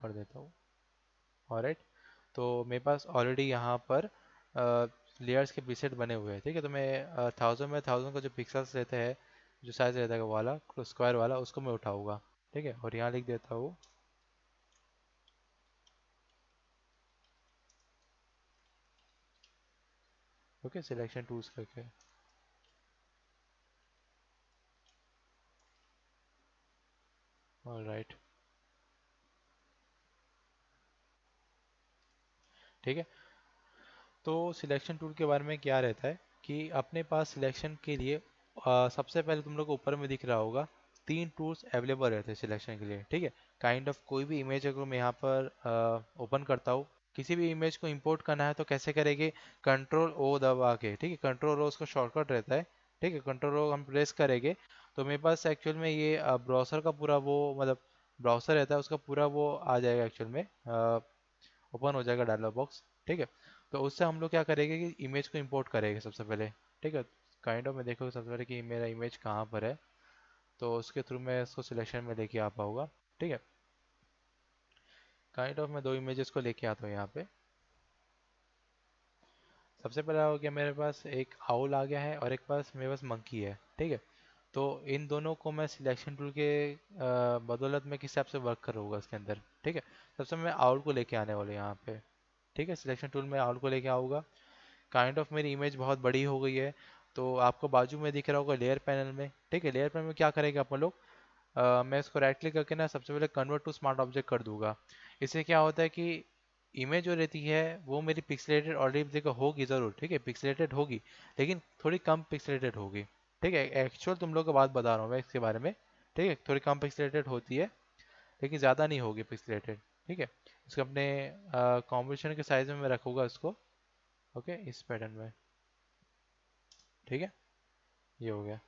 कर देता हूँ। ऑलराइट, तो मेरे पास ऑलरेडी यहाँ पर लेयर्स के प्रीसेट बने हुए हैं। ठीक है, तो मैं 1000 में 1000 का जो पिक्सल्स रहता है, जो साइज रहता है वो वाला स्क्वायर वाला, उसको मैं उठाऊंगा। ठीक है, और यहाँ लिख देता हूँ ओके सिलेक्शन टूल्स करके। ऑलराइट, ठीक है। तो सिलेक्शन टूल के बारे में क्या रहता है कि अपने पास सिलेक्शन के लिए सबसे पहले तुम लोग को ऊपर में दिख रहा होगा, तीन टूल्स अवेलेबल रहते हैं सिलेक्शन के लिए। ठीक है, काइंड ऑफ कोई भी इमेज अगर मैं यहाँ पर ओपन करता हूँ, किसी भी इमेज को इंपोर्ट करना है तो कैसे करेंगे? कंट्रोल ओ दबा के। ठीक है, कंट्रोल ओ उसका शॉर्टकट रहता है। ठीक है, कंट्रोल ओ हम प्रेस करेंगे तो मेरे पास एक्चुअल में ये ब्राउज़र का पूरा वो मतलब ब्राउज़र रहता है उसका पूरा वो आ जाएगा एक्चुअल में, ओपन हो जाएगा डायलॉग बॉक्स। ठीक है, तो उससे हम लोग क्या करेंगे कि इमेज को इंपोर्ट करेंगे सबसे पहले। ठीक है, काइंड ऑफ मैं देखोगे सबसे पहले कि मेरा इमेज कहाँ पर है, तो उसके थ्रू मैं इसको सिलेक्शन में लेके आ पाऊंगा। ठीक है, काइंड ऑफ मैं दो इमेजेस को लेके आता हूँ यहाँ पे। सबसे पहला हो गया मेरे पास एक आउल आ गया है और एक पास मेरे पास मंकी है। ठीक है, तो इन दोनों को मैं सिलेक्शन टूल के बदौलत में किस हिसाब से वर्क करूँगा इसके अंदर। ठीक है, सबसे मैं आउल को लेके आने वाले यहाँ पे। ठीक है, सिलेक्शन टूल में आउल को लेके आऊँगा। काइंड ऑफ मेरी इमेज बहुत बड़ी हो गई है, तो आपको बाजू में दिख रहा होगा लेयर पैनल में। ठीक है, लेयर पैनल में क्या करेंगे अपन लोग, मैं इसको राइट क्लिक करके ना सबसे पहले कन्वर्ट टू स्मार्ट ऑब्जेक्ट कर दूंगा। इससे क्या होता है कि इमेज जो रहती है वो मेरी पिक्सेलेटेड ऑलरेडी देखो होगी ज़रूर। ठीक है, पिक्सेलेटेड होगी लेकिन थोड़ी कम पिक्सेलेटेड होगी। ठीक है, एक्चुअल तुम लोग को बात बता रहा हूँ मैं इसके बारे में। ठीक है, थोड़ी कम पिक्सेलेटेड होती है लेकिन ज़्यादा नहीं होगी पिक्सेलेटेड। ठीक है, इसको अपने कॉम्पोजिशन के साइज में मैं रखूँगा इसको। ओके, इस पैटर्न में। ठीक है, ये हो गया।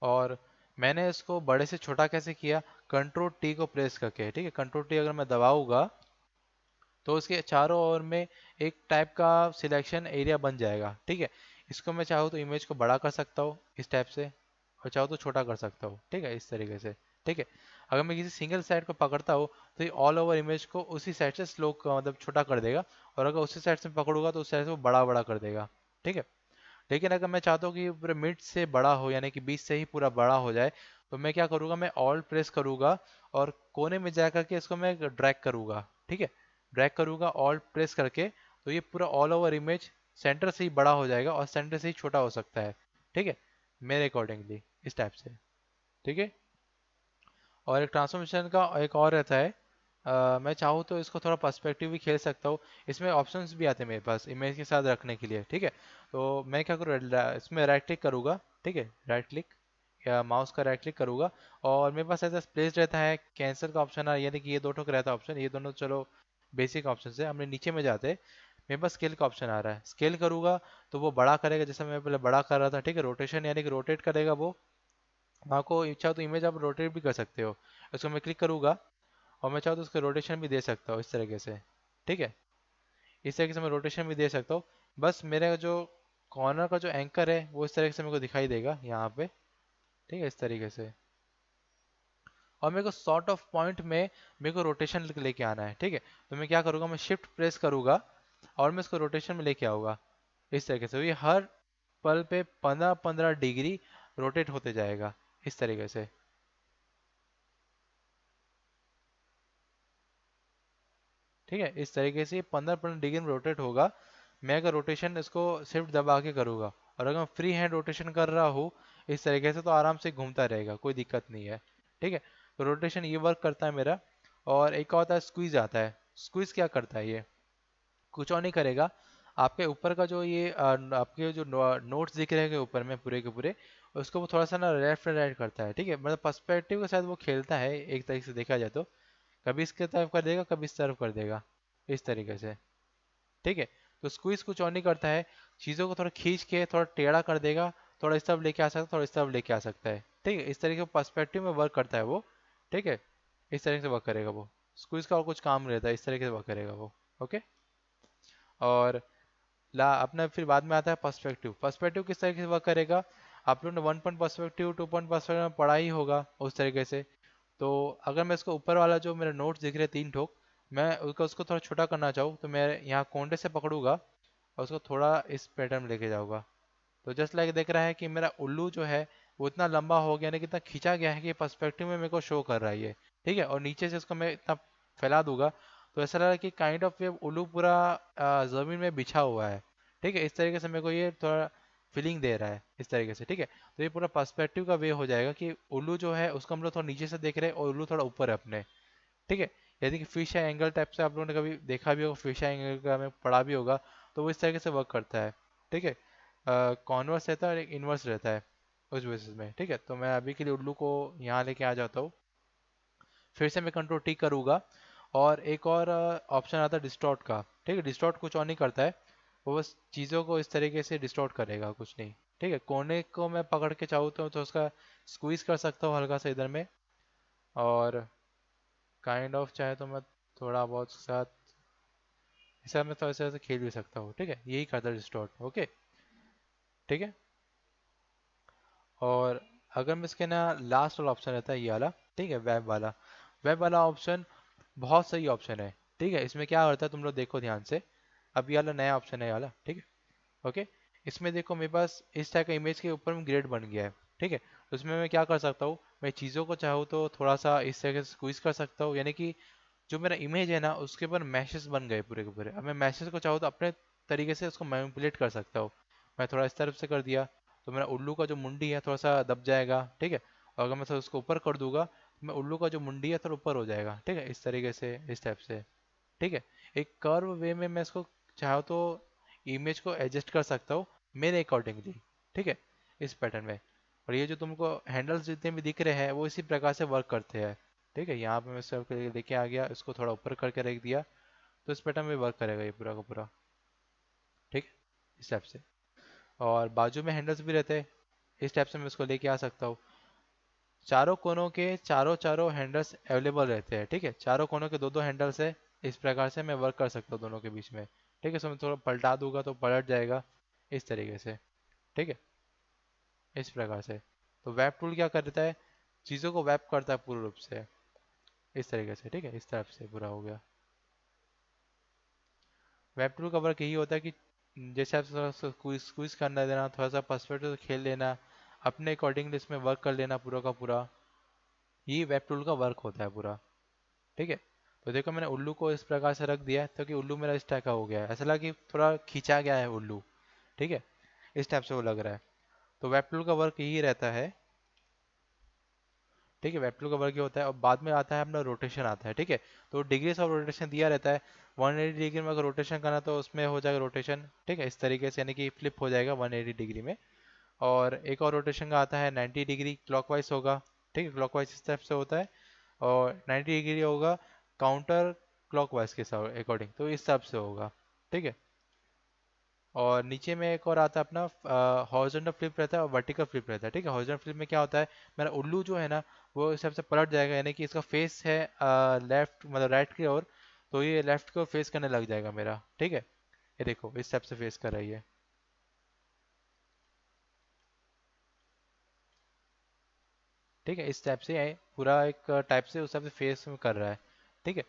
और मैंने इसको बड़े से छोटा कैसे किया? कंट्रोल टी को प्रेस करके। ठीक है, कंट्रोल टी अगर मैं दबाऊंगा तो उसके चारों ओर में एक टाइप का सिलेक्शन एरिया बन जाएगा। ठीक है, इसको मैं चाहूँ तो इमेज को बड़ा कर सकता हूँ इस टाइप से, और चाहूँ तो छोटा कर सकता हूँ। ठीक है, इस तरीके से। ठीक है, अगर मैं किसी सिंगल साइड को पकड़ता हूँ तो ये ऑल ओवर इमेज को उसी साइड से स्लो मतलब छोटा कर देगा, और अगर उसी साइड से पकड़ूंगा तो उस साइड से वो बड़ा बड़ा कर देगा। ठीक है, लेकिन अगर मैं चाहता हूँ कि पूरा मिड से बड़ा हो यानी कि बीच से ही पूरा बड़ा हो जाए, तो मैं क्या करूँगा, मैं ऑल्ट प्रेस करूँगा और कोने में जा करके इसको मैं ड्रैग करूँगा। ठीक है, ड्रैग करूँगा ऑल्ट प्रेस करके, तो ये पूरा ऑल ओवर इमेज सेंटर से ही बड़ा हो जाएगा और सेंटर से ही छोटा हो सकता है। ठीक है, मेरे अकॉर्डिंगली इस टाइप से। ठीक है, और एक ट्रांसफॉर्मेशन का एक और रहता है, मैं चाहूँ तो इसको थोड़ा पर्सपेक्टिव भी खेल सकता हूँ। इसमें ऑप्शंस भी आते हैं मेरे पास इमेज के साथ रखने के लिए। ठीक है, तो मैं क्या करूँ, इसमें राइट क्लिक करूँगा। ठीक है, राइट क्लिक या माउस का राइट क्लिक करूँगा, और मेरे पास ऐसा प्लेस रहता है कैंसिल का ऑप्शन है, यानी कि ये दो ठोक रहता है ऑप्शन, ये दोनों चलो बेसिक ऑप्शन है। हमने नीचे में जाते हैं, मेरे पास स्केल का ऑप्शन आ रहा है। स्केल करूँगा तो वो बड़ा करेगा, जैसे मैं पहले बड़ा कर रहा था। ठीक है, रोटेशन यानी कि रोटेट करेगा वो। आपको इच्छा हो तो इमेज आप रोटेट भी कर सकते हो। उसको मैं क्लिक करूँगा और मैं चाहूँ तो उसके रोटेशन भी दे सकता हूँ इस तरीके से। ठीक है, इस तरीके से मैं रोटेशन भी दे सकता हूँ। बस मेरा जो कॉर्नर का जो एंकर है वो इस तरीके से मेरे को दिखाई देगा यहाँ पे। ठीक है, इस तरीके से। और मेरे को सॉर्ट ऑफ पॉइंट में मेरे को रोटेशन लेके आना है। ठीक है, तो मैं क्या करूँगा, मैं शिफ्ट प्रेस करूँगा और मैं इसको रोटेशन में लेके आऊँगा इस तरीके से। ये हर पल पे 15-15 डिग्री रोटेट होते जाएगा इस तरीके से। ठीक है, इस तरीके से 15-15 डिग्री में रोटेट होगा। मैं अगर रोटेशन इसको शिफ्ट दबा के करूँगा, और अगर मैं फ्री हैंड रोटेशन कर रहा हूँ इस तरीके से, तो आराम से घूमता रहेगा, कोई दिक्कत नहीं है। ठीक है, तो रोटेशन ये वर्क करता है मेरा। और एक और होता है स्क्वीज आता है। स्क्वीज क्या करता है, ये कुछ और नहीं करेगा, आपके ऊपर का जो ये आपके जो नोट्स दिख रहे हैं ऊपर में पूरे के पूरे, उसको वो थोड़ा सा ना लेफ्ट राइट करता है। ठीक है, मतलब पर्सपेक्टिव के साथ वो खेलता है एक तरीके से देखा जाए तो। कभी इसके तरफ कर देगा, कभी इस तरफ कर देगा इस तरीके से। ठीक है, तो स्क्वीज कुछ और नहीं करता है, चीज़ों को थोड़ा खींच के थोड़ा टेढ़ा कर देगा, थोड़ा इस तरफ लेके आ सकता है, थोड़ा इस तरफ लेके आ सकता है। ठीक है, इस तरीके से पर्सपेक्टिव में वर्क करता है वो। ठीक है, इस तरीके से वर्क करेगा वो। स्क्वीज का और कुछ काम नहीं रहता है, इस तरीके से वर्क करेगा वो। ओके, और ला अपना फिर बाद में आता है पर्सपेक्टिव। पर्सपेक्टिव किस तरीके से वर्क करेगा, आप लोगों ने 1 पॉइंट पर्सपेक्टिव 2 पॉइंट पर्सपेक्टिव में पढ़ा ही होगा उस तरीके से। तो अगर मैं इसको ऊपर वाला जो मेरे नोट्स दिख रहे हैं 3 ठोक, मैं उसको उसको थोड़ा छोटा करना चाहूँ तो मैं यहाँ कोंडे से पकड़ूंगा और उसको थोड़ा इस पैटर्न में लेके जाऊंगा। तो जस्ट लाइक देख रहा है कि मेरा उल्लू जो है वो इतना लंबा हो गया ना, कितना खींचा गया है कि पर्सपेक्टिव में मेरे को शो कर रहा है ये। ठीक है, और नीचे से उसको मैं इतना फैला दूंगा तो ऐसा लग रहा है कि काइंड ऑफ ये उल्लू पूरा जमीन में बिछा हुआ है। ठीक है, इस तरीके से मेरे को ये थोड़ा फीलिंग दे रहा है इस तरीके से। ठीक है, तो ये पूरा पर्सपेक्टिव का वे हो जाएगा कि उल्लू जो है उसको हम लोग थोड़ा नीचे से देख रहे हैं और उल्लू थोड़ा ऊपर है अपने। ठीक है, यदि कि फिश आई एंगल टाइप से आप लोगों ने कभी देखा भी होगा, फिश आई एंगल का हमें पढ़ा भी होगा, तो वो इस तरीके से वर्क करता है। ठीक है, कॉन्वर्स रहता है और एक इन्वर्स रहता है उस बेसिस में। ठीक है, तो मैं अभी के लिए उल्लू को यहाँ लेके आ जाता हूँ। फिर से मैं कंट्रोल टी करूँगा और एक और ऑप्शन आता है डिस्टॉर्ट का। ठीक है, डिस्टॉर्ट कुछ और नहीं करता है, वो बस चीज़ों को इस तरीके से डिस्टॉर्ट करेगा, कुछ नहीं। ठीक है, कोने को मैं पकड़ के चाहूँ तो उसका स्क्वीज कर सकता हूँ हल्का सा इधर में, और काइंड ऑफ चाहे तो मैं थोड़ा बहुत उसके साथ ऐसा मैं थोड़ा सा खेल भी सकता हूँ। ठीक है, यही करता है डिस्टॉर्ट। ओके, ठीक है। और अगर मैं इसके ना लास्ट वाला ऑप्शन रहता है ये वाला, ठीक है, वेब वाला। वेब वाला ऑप्शन बहुत सही ऑप्शन है। ठीक है, इसमें क्या होता है तुम लोग देखो ध्यान से। अब ये वाला नया ऑप्शन है ये वाला। ठीक है, ओके। इसमें देखो मेरे पास इस टाइप का इमेज के ऊपर में ग्रेड बन गया है। ठीक है, तो इसमें मैं क्या कर सकता हूँ, मैं चीज़ों को चाहूँ तो थोड़ा सा इस तरीके से स्क्वीज कर सकता हूँ, यानी कि जो मेरा इमेज है ना उसके ऊपर मैशेस बन गए पूरे के पूरे। अब मैं मैशेस को चाहूँ तो अपने तरीके से उसको मैनिपुलेट कर सकता हूँ। मैं थोड़ा इस तरफ से कर दिया तो मेरा उल्लू का जो मुंडी है थोड़ा सा दब जाएगा। ठीक है, और अगर मैं थोड़ा उसको ऊपर कर दूंगा तो मैं उल्लू का जो मुंडी है थोड़ा ऊपर हो जाएगा। ठीक है, इस तरीके से, इस टाइप से। ठीक है, एक कर्व वे में मैं इसको चाहूँ तो इमेज को एडजस्ट कर सकता हूँ मेरे अकॉर्डिंगली। ठीक है, इस पैटर्न में। और ये जो तुमको हैंडल्स जितने भी दिख रहे हैं वो इसी प्रकार से वर्क करते हैं। ठीक है, यहाँ पे मैं सर्व करके लेके आ गया, इसको थोड़ा ऊपर करके रख दिया, तो इस पैटर्न में वर्क करेगा ये पूरा का पूरा। ठीक है, इस टाइप से। और बाजू में हैंडल्स भी रहते हैं, इस टाइप से मैं इसको लेके आ सकता हूँ। चारों कोनों के चारों चारों हैंडल्स अवेलेबल रहते हैं। ठीक है, चारों कोनों के दो दो हैंडल्स है, इस प्रकार से मैं वर्क कर सकता हूँ दोनों के बीच में। ठीक है, सो मैं थोड़ा पलटा दूंगा तो पलट जाएगा इस तरीके से। ठीक है, इस प्रकार से। तो वेब टूल क्या करता है, चीज़ों को वेब करता है पूर्ण रूप से इस तरीके से। ठीक है, इस तरफ से पूरा हो गया। वेब टूल का वर्क यही होता है कि जैसे आप थोड़ा सा क्विज करना देना, थोड़ा सा पर्सपेक्टिव से खेल लेना, अपने अकॉर्डिंगली इसमें वर्क कर लेना पूरा का पूरा, यही वेब टूल का वर्क होता है पूरा। ठीक है, तो देखो मैंने उल्लू को इस प्रकार से रख दिया है तो कि उल्लू मेरा इस टाइप का हो गया है, ऐसा लगा कि थोड़ा खींचा गया है उल्लू। ठीक है, इस टाइप से वो लग रहा है। तो वेब टूल का वर्क यही रहता है। ठीक है, वेब टूल का वर्क ये होता है, और बाद में आता है अपना रोटेशन आता है। ठीक है, तो डिग्रीज ऑफ रोटेशन दिया रहता है। 180 डिग्री में अगर रोटेशन करना तो उसमें हो जाएगा रोटेशन। ठीक है, इस तरीके से, यानी कि फ्लिप हो जाएगा 180 डिग्री में। और एक और रोटेशन का आता है 90 डिग्री क्लॉकवाइज होगा। ठीक है, क्लॉकवाइज इस टाइप से होता है। और 90 डिग्री होगा काउंटर क्लॉकवाइज के अकॉर्डिंग, तो इस हिसाब से होगा। ठीक है, और नीचे में एक और आता है अपना हॉरिजॉन्टल फ्लिप रहता है और वर्टिकल फ्लिप रहता है। ठीक है, हॉरिजॉन्टल फ्लिप में क्या होता है, मेरा उल्लू जो है ना वो इस हिसाब से पलट जाएगा, यानी कि इसका फेस है लेफ्ट मतलब राइट की ओर, तो ये लेफ्ट की ओर फेस करने लग जाएगा मेरा। ठीक है, ये देखो इस टाइप से फेस कर रही है। ठीक है, इस टाइप से पूरा एक टाइप से उस टाइप से फेस में कर रहा है। ठीक है,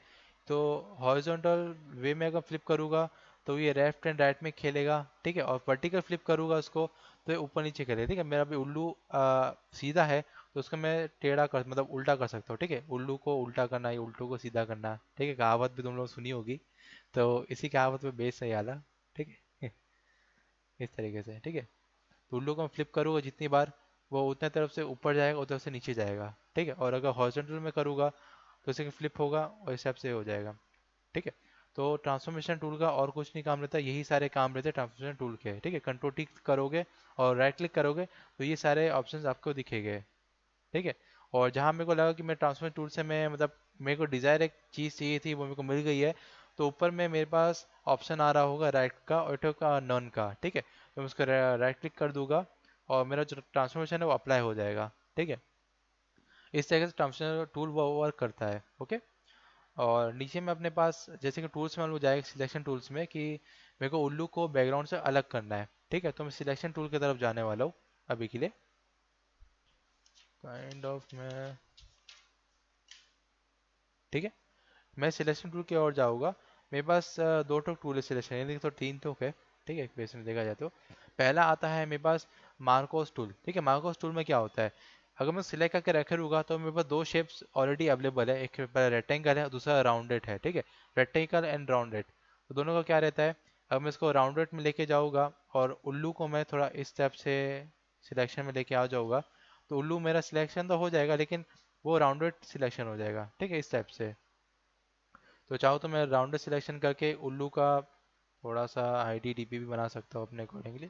तो हॉरिजॉन्टल वे में अगर फ्लिप करूँगा तो ये लेफ्ट एंड राइट में खेलेगा। ठीक है, और वर्टिकल फ्लिप करूँगा उसको तो ये ऊपर नीचे खेलेगा। ठीक है, मेरा भी उल्लू सीधा है तो उसको मैं टेढ़ा कर मतलब उल्टा कर सकता हूँ। ठीक है, उल्लू को उल्टा करना या उल्टू को सीधा करना। ठीक है, कहावत भी तुम लोग सुनी होगी, तो इसी कहावत पे बेस है ये वाला। ठीक है, इस तरीके से। ठीक है, तो उल्लू को मैं फ्लिप करूँगा जितनी बार, वो उतने तरफ से ऊपर जाएगा उतने तरफ से नीचे जाएगा। ठीक है, और अगर हॉरिजॉन्टल में करूँगा तो इसे फ्लिप होगा और इस हिसाब से हो जाएगा। ठीक है, तो ट्रांसफॉर्मेशन टूल का और कुछ नहीं काम रहता, यही सारे काम रहते हैं ट्रांसफॉर्मेशन टूल के। ठीक है, कंट्रोल टिक करोगे और राइट क्लिक करोगे तो ये सारे ऑप्शंस आपको दिखेंगे। ठीक है, और जहाँ मेरे को लगा कि मैं ट्रांसफर टूल से मैं मतलब मेरे को डिज़ायर एक चीज़ चाहिए थी वो मेरे को मिल गई है, तो ऊपर में मेरे पास ऑप्शन आ रहा होगा राइट का, ऑटो का, नॉन का। ठीक है, तो मैं उसको राइट क्लिक कर दूंगा और मेरा जो ट्रांसफॉर्मेशन है वो अप्लाई हो जाएगा। ठीक है, इस तरीके से ट्रांसफर टूल वो वर्क करता है। ओके, और नीचे में अपने पास जैसे कि टूल्स में हम लोग जाएंगे सिलेक्शन टूल्स में कि मेरे को उल्लू को बैकग्राउंड से अलग करना है। ठीक है, तो मैं सिलेक्शन टूल की तरफ जाने वाला हूँ अभी के लिए। काइंड ऑफ मैं, ठीक है, मैं सिलेक्शन टूल की ओर जाऊंगा। मेरे पास दो टूल है सिलेक्शन, यानी तो तीन तो है, ठीक है, बेस में देखा जाए तो। पहला आता है मेरे पास मार्कोस टूल। ठीक है, मार्कोस टूल में क्या होता है, अगर मैं सिलेक्ट करके रखे रहूँगा तो मेरे पास दो शेप्स ऑलरेडी अवेलेबल है, एक पहला रेक्टेंगल है और दूसरा राउंडेड है। ठीक है, रेक्टेंगल एंड राउंडेड, तो दोनों का क्या रहता है, अगर मैं इसको राउंडेड में लेके जाऊँगा और उल्लू को मैं थोड़ा इस स्टेप से सिलेक्शन में लेके आ जाऊँगा, तो उल्लू मेरा सिलेक्शन तो हो जाएगा, लेकिन वो राउंडेड सिलेक्शन हो जाएगा। ठीक है, इस टाइप से। तो चाहो तो मैं राउंडर सिलेक्शन करके उल्लू का थोड़ा सा आईडी डीपी भी बना सकता हूँ अपने अकॉर्डिंगली।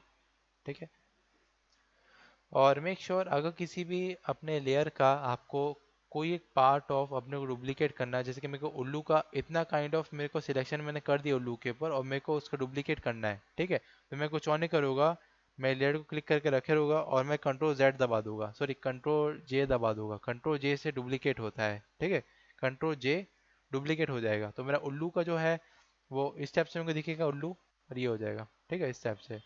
ठीक है, और मेक श्योर अगर किसी भी अपने लेयर का आपको कोई एक पार्ट ऑफ अपने को डुप्लीकेट करना है, जैसे कि मेरे को उल्लू का इतना काइंड ऑफ मेरे को सिलेक्शन मैंने कर दिया उल्लू के ऊपर और मेरे को उसका डुप्लीकेट करना है, ठीक है, तो मैं कुछ और नहीं करूँगा, मैं लेयर को क्लिक करके रखे रहूँगा और मैं कंट्रोल जेड दबा दूंगा, सॉरी कंट्रोल जे दबा दूंगा। कंट्रोल जे से डुप्लीकेट होता है, ठीक है, कंट्रोल जे डुप्लीकेट हो जाएगा, तो मेरा उल्लू का जो है वो इस टाइप से मेरे को दिखेगा उल्लू, और ये हो जाएगा। ठीक है, इस टाइप से।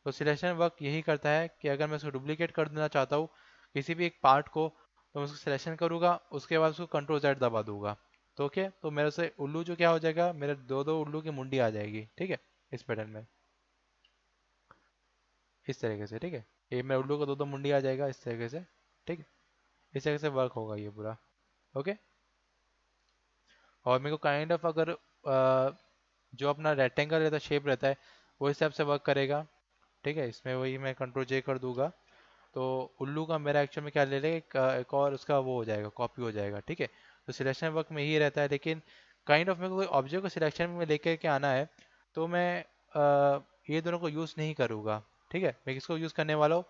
तो सिलेक्शन वर्क यही करता है कि अगर मैं उसको डुप्लीकेट कर देना चाहता हूँ किसी भी एक पार्ट को, तो मैं उसको सिलेक्शन करूँगा, उसके बाद उसको कंट्रोल जेड दबा दूंगा, तो ओके, तो मेरे से उल्लू जो क्या हो जाएगा, मेरे दो दो उल्लू की मुंडी आ जाएगी। ठीक है, इस पैटर्न में, इस तरीके से। ठीक है, ये मेरे उल्लू को दो दो मुंडी आ जाएगा इस तरीके से। ठीक है, इस तरीके से वर्क होगा ये पूरा। ओके, और मेरे को काइंड ऑफ अगर जो अपना रेक्टेंगल रहता है, शेप रहता है, वो इस हिसाब से वर्क करेगा। ठीक है, इसमें वही मैं कंट्रोल जे कर दूंगा, तो उल्लू का मेरा एक्चुअल में क्या ले लेगा, एक और उसका वो हो जाएगा, कॉपी हो जाएगा। ठीक है, तो सिलेक्शन वर्क में ही रहता है, लेकिन काइंड ऑफ मेरे को कोई ऑब्जेक्ट को सिलेक्शन में लेकर के आना है, तो मैं ये दोनों को यूज़ नहीं करूँगा। ठीक है, मैं किसको यूज़ करने वाला हूँ,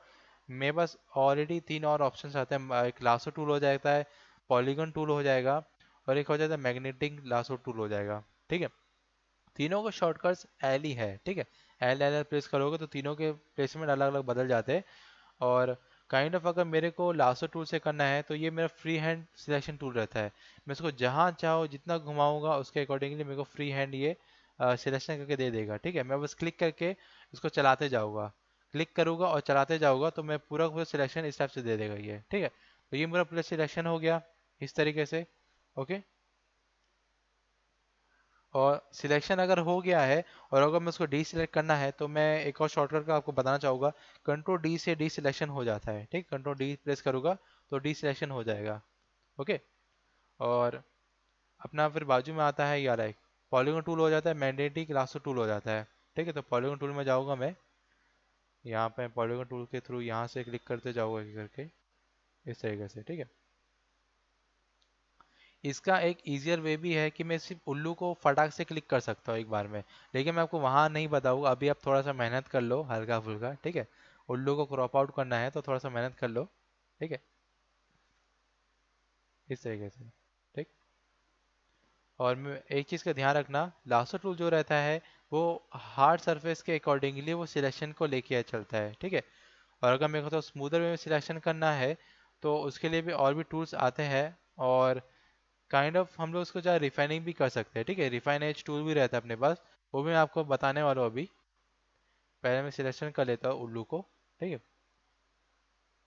मेरे पास ऑलरेडी तीन और ऑप्शंस आते हैं, एक लासो टूल हो जाता है, पॉलीगन टूल हो जाएगा, और एक हो जाता है मैग्नेटिक लासो टूल हो जाएगा। ठीक है, तीनों का शॉर्टकट्स एल ही है। ठीक है, एल एल प्रेस करोगे तो तीनों के प्लेसमेंट अलग अलग बदल जाते हैं। और काइंड ऑफ अगर मेरे को लासो टूल से करना है तो ये मेरा फ्री हैंड सिलेक्शन टूल रहता है, मैं इसको जहाँ चाहो जितना घुमाऊंगा उसके अकॉर्डिंगली मेरे को फ्री हैंड ये सिलेक्शन करके दे देगा। ठीक है, मैं बस क्लिक करके इसको चलाते जाऊँगा, क्लिक करूँगा और चलाते जाऊँगा, तो मैं पूरा पूरा सिलेक्शन इस टाइप से दे देगा ये। ठीक है, तो ये मेरा पूरा सिलेक्शन हो गया इस तरीके से। ओके, और सिलेक्शन अगर हो गया है और अगर मैं उसको डी सिलेक्ट करना है, तो मैं एक और शॉर्टकट का आपको बताना चाहूँगा, कंट्रोल डी से डी सिलेक्शन हो जाता है। ठीक, कंट्रोल डी प्रेस करूँगा तो डी सिलेक्शन हो जाएगा। ओके, और अपना फिर बाजू में आता है यार एक पॉलीगॉन टूल हो जाता है, मैग्नेटिक लासो टूल हो जाता है। ठीक है, तो पॉलीगॉन टूल में जाऊँगा मैं, यहाँ पे पॉलीगॉन टूल के थ्रू यहाँ से क्लिक करते जाऊँगा एक करके इस तरीके से। ठीक है, इसका एक ईजियर वे भी है कि मैं सिर्फ उल्लू को फटाक से क्लिक कर सकता हूँ एक बार में, लेकिन मैं आपको वहाँ नहीं बताऊँगा, अभी आप थोड़ा सा मेहनत कर लो हल्का फुल्का। ठीक है, उल्लू को क्रॉप आउट करना है तो थोड़ा सा मेहनत कर लो। ठीक है, इस तरीके से। ठीक, और एक चीज़ का ध्यान रखना, लासो टूल जो रहता है वो हार्ड सरफेस के अकॉर्डिंगली वो सिलेक्शन को लेके चलता है। ठीक है, और अगर मेरे को तो स्मूदर वे में सिलेक्शन करना है तो उसके लिए भी और भी टूल्स आते हैं, और काइंड ऑफ हम लोग उसको चाहे रिफाइनिंग भी कर सकते हैं। ठीक है, रिफाइन एज टूल भी रहता है अपने पास, वो भी मैं आपको बताने वाला हूँ अभी। पहले मैं सिलेक्शन कर लेता हूँ उल्लू को। ठीक है,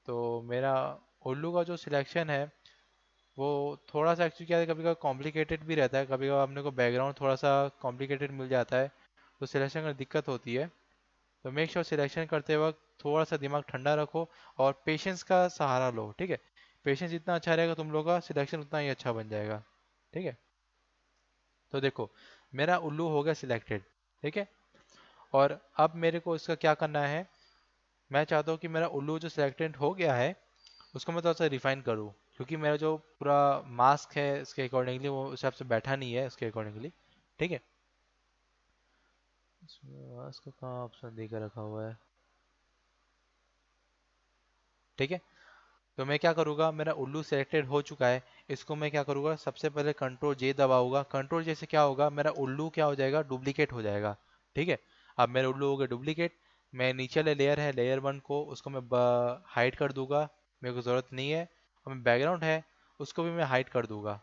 तो मेरा उल्लू का जो सिलेक्शन है वो थोड़ा सा एक्चुअली क्या है, कभी कभी कॉम्प्लिकेटेड भी रहता है, कभी कभी अपने को बैकग्राउंड थोड़ा सा कॉम्प्लिकेटेड मिल जाता है, तो सिलेक्शन में दिक्कत होती है। तो मेक श्योर सिलेक्शन करते वक्त थोड़ा सा दिमाग ठंडा रखो और पेशेंस का सहारा लो। ठीक है, पेशेंस जितना अच्छा रहेगा तुम लोग का सिलेक्शन उतना ही अच्छा बन जाएगा। ठीक है, तो देखो मेरा उल्लू हो गया सिलेक्टेड। ठीक है, और अब मेरे को इसका क्या करना है, मैं चाहता हूँ कि मेरा उल्लू जो सिलेक्टेड हो गया है उसको मैं थोड़ा सा रिफाइन करूँ, क्योंकि मेरा जो पूरा मास्क है इसके अकॉर्डिंगली वो उस हिसाब से बैठा नहीं है उसके अकॉर्डिंगली। ठीक है, मास्क का कहाँ ऑप्शन दे के रखा हुआ है। ठीक है, तो मैं क्या करूँगा, मेरा उल्लू सेलेक्टेड हो चुका है, इसको मैं क्या करूँगा, सबसे पहले कंट्रोल जे दबाऊंगा। कंट्रोल जे से क्या होगा, मेरा उल्लू क्या हो जाएगा, डुप्लीकेट हो जाएगा। ठीक है, अब मेरा उल्लू हो गया डुप्लीकेट, मैं नीचे वाले लेयर है लेयर वन को उसको मैं हाइड कर दूंगा, मेरे को ज़रूरत नहीं है। और मैं बैकग्राउंड है उसको भी मैं हाइड कर दूंगा।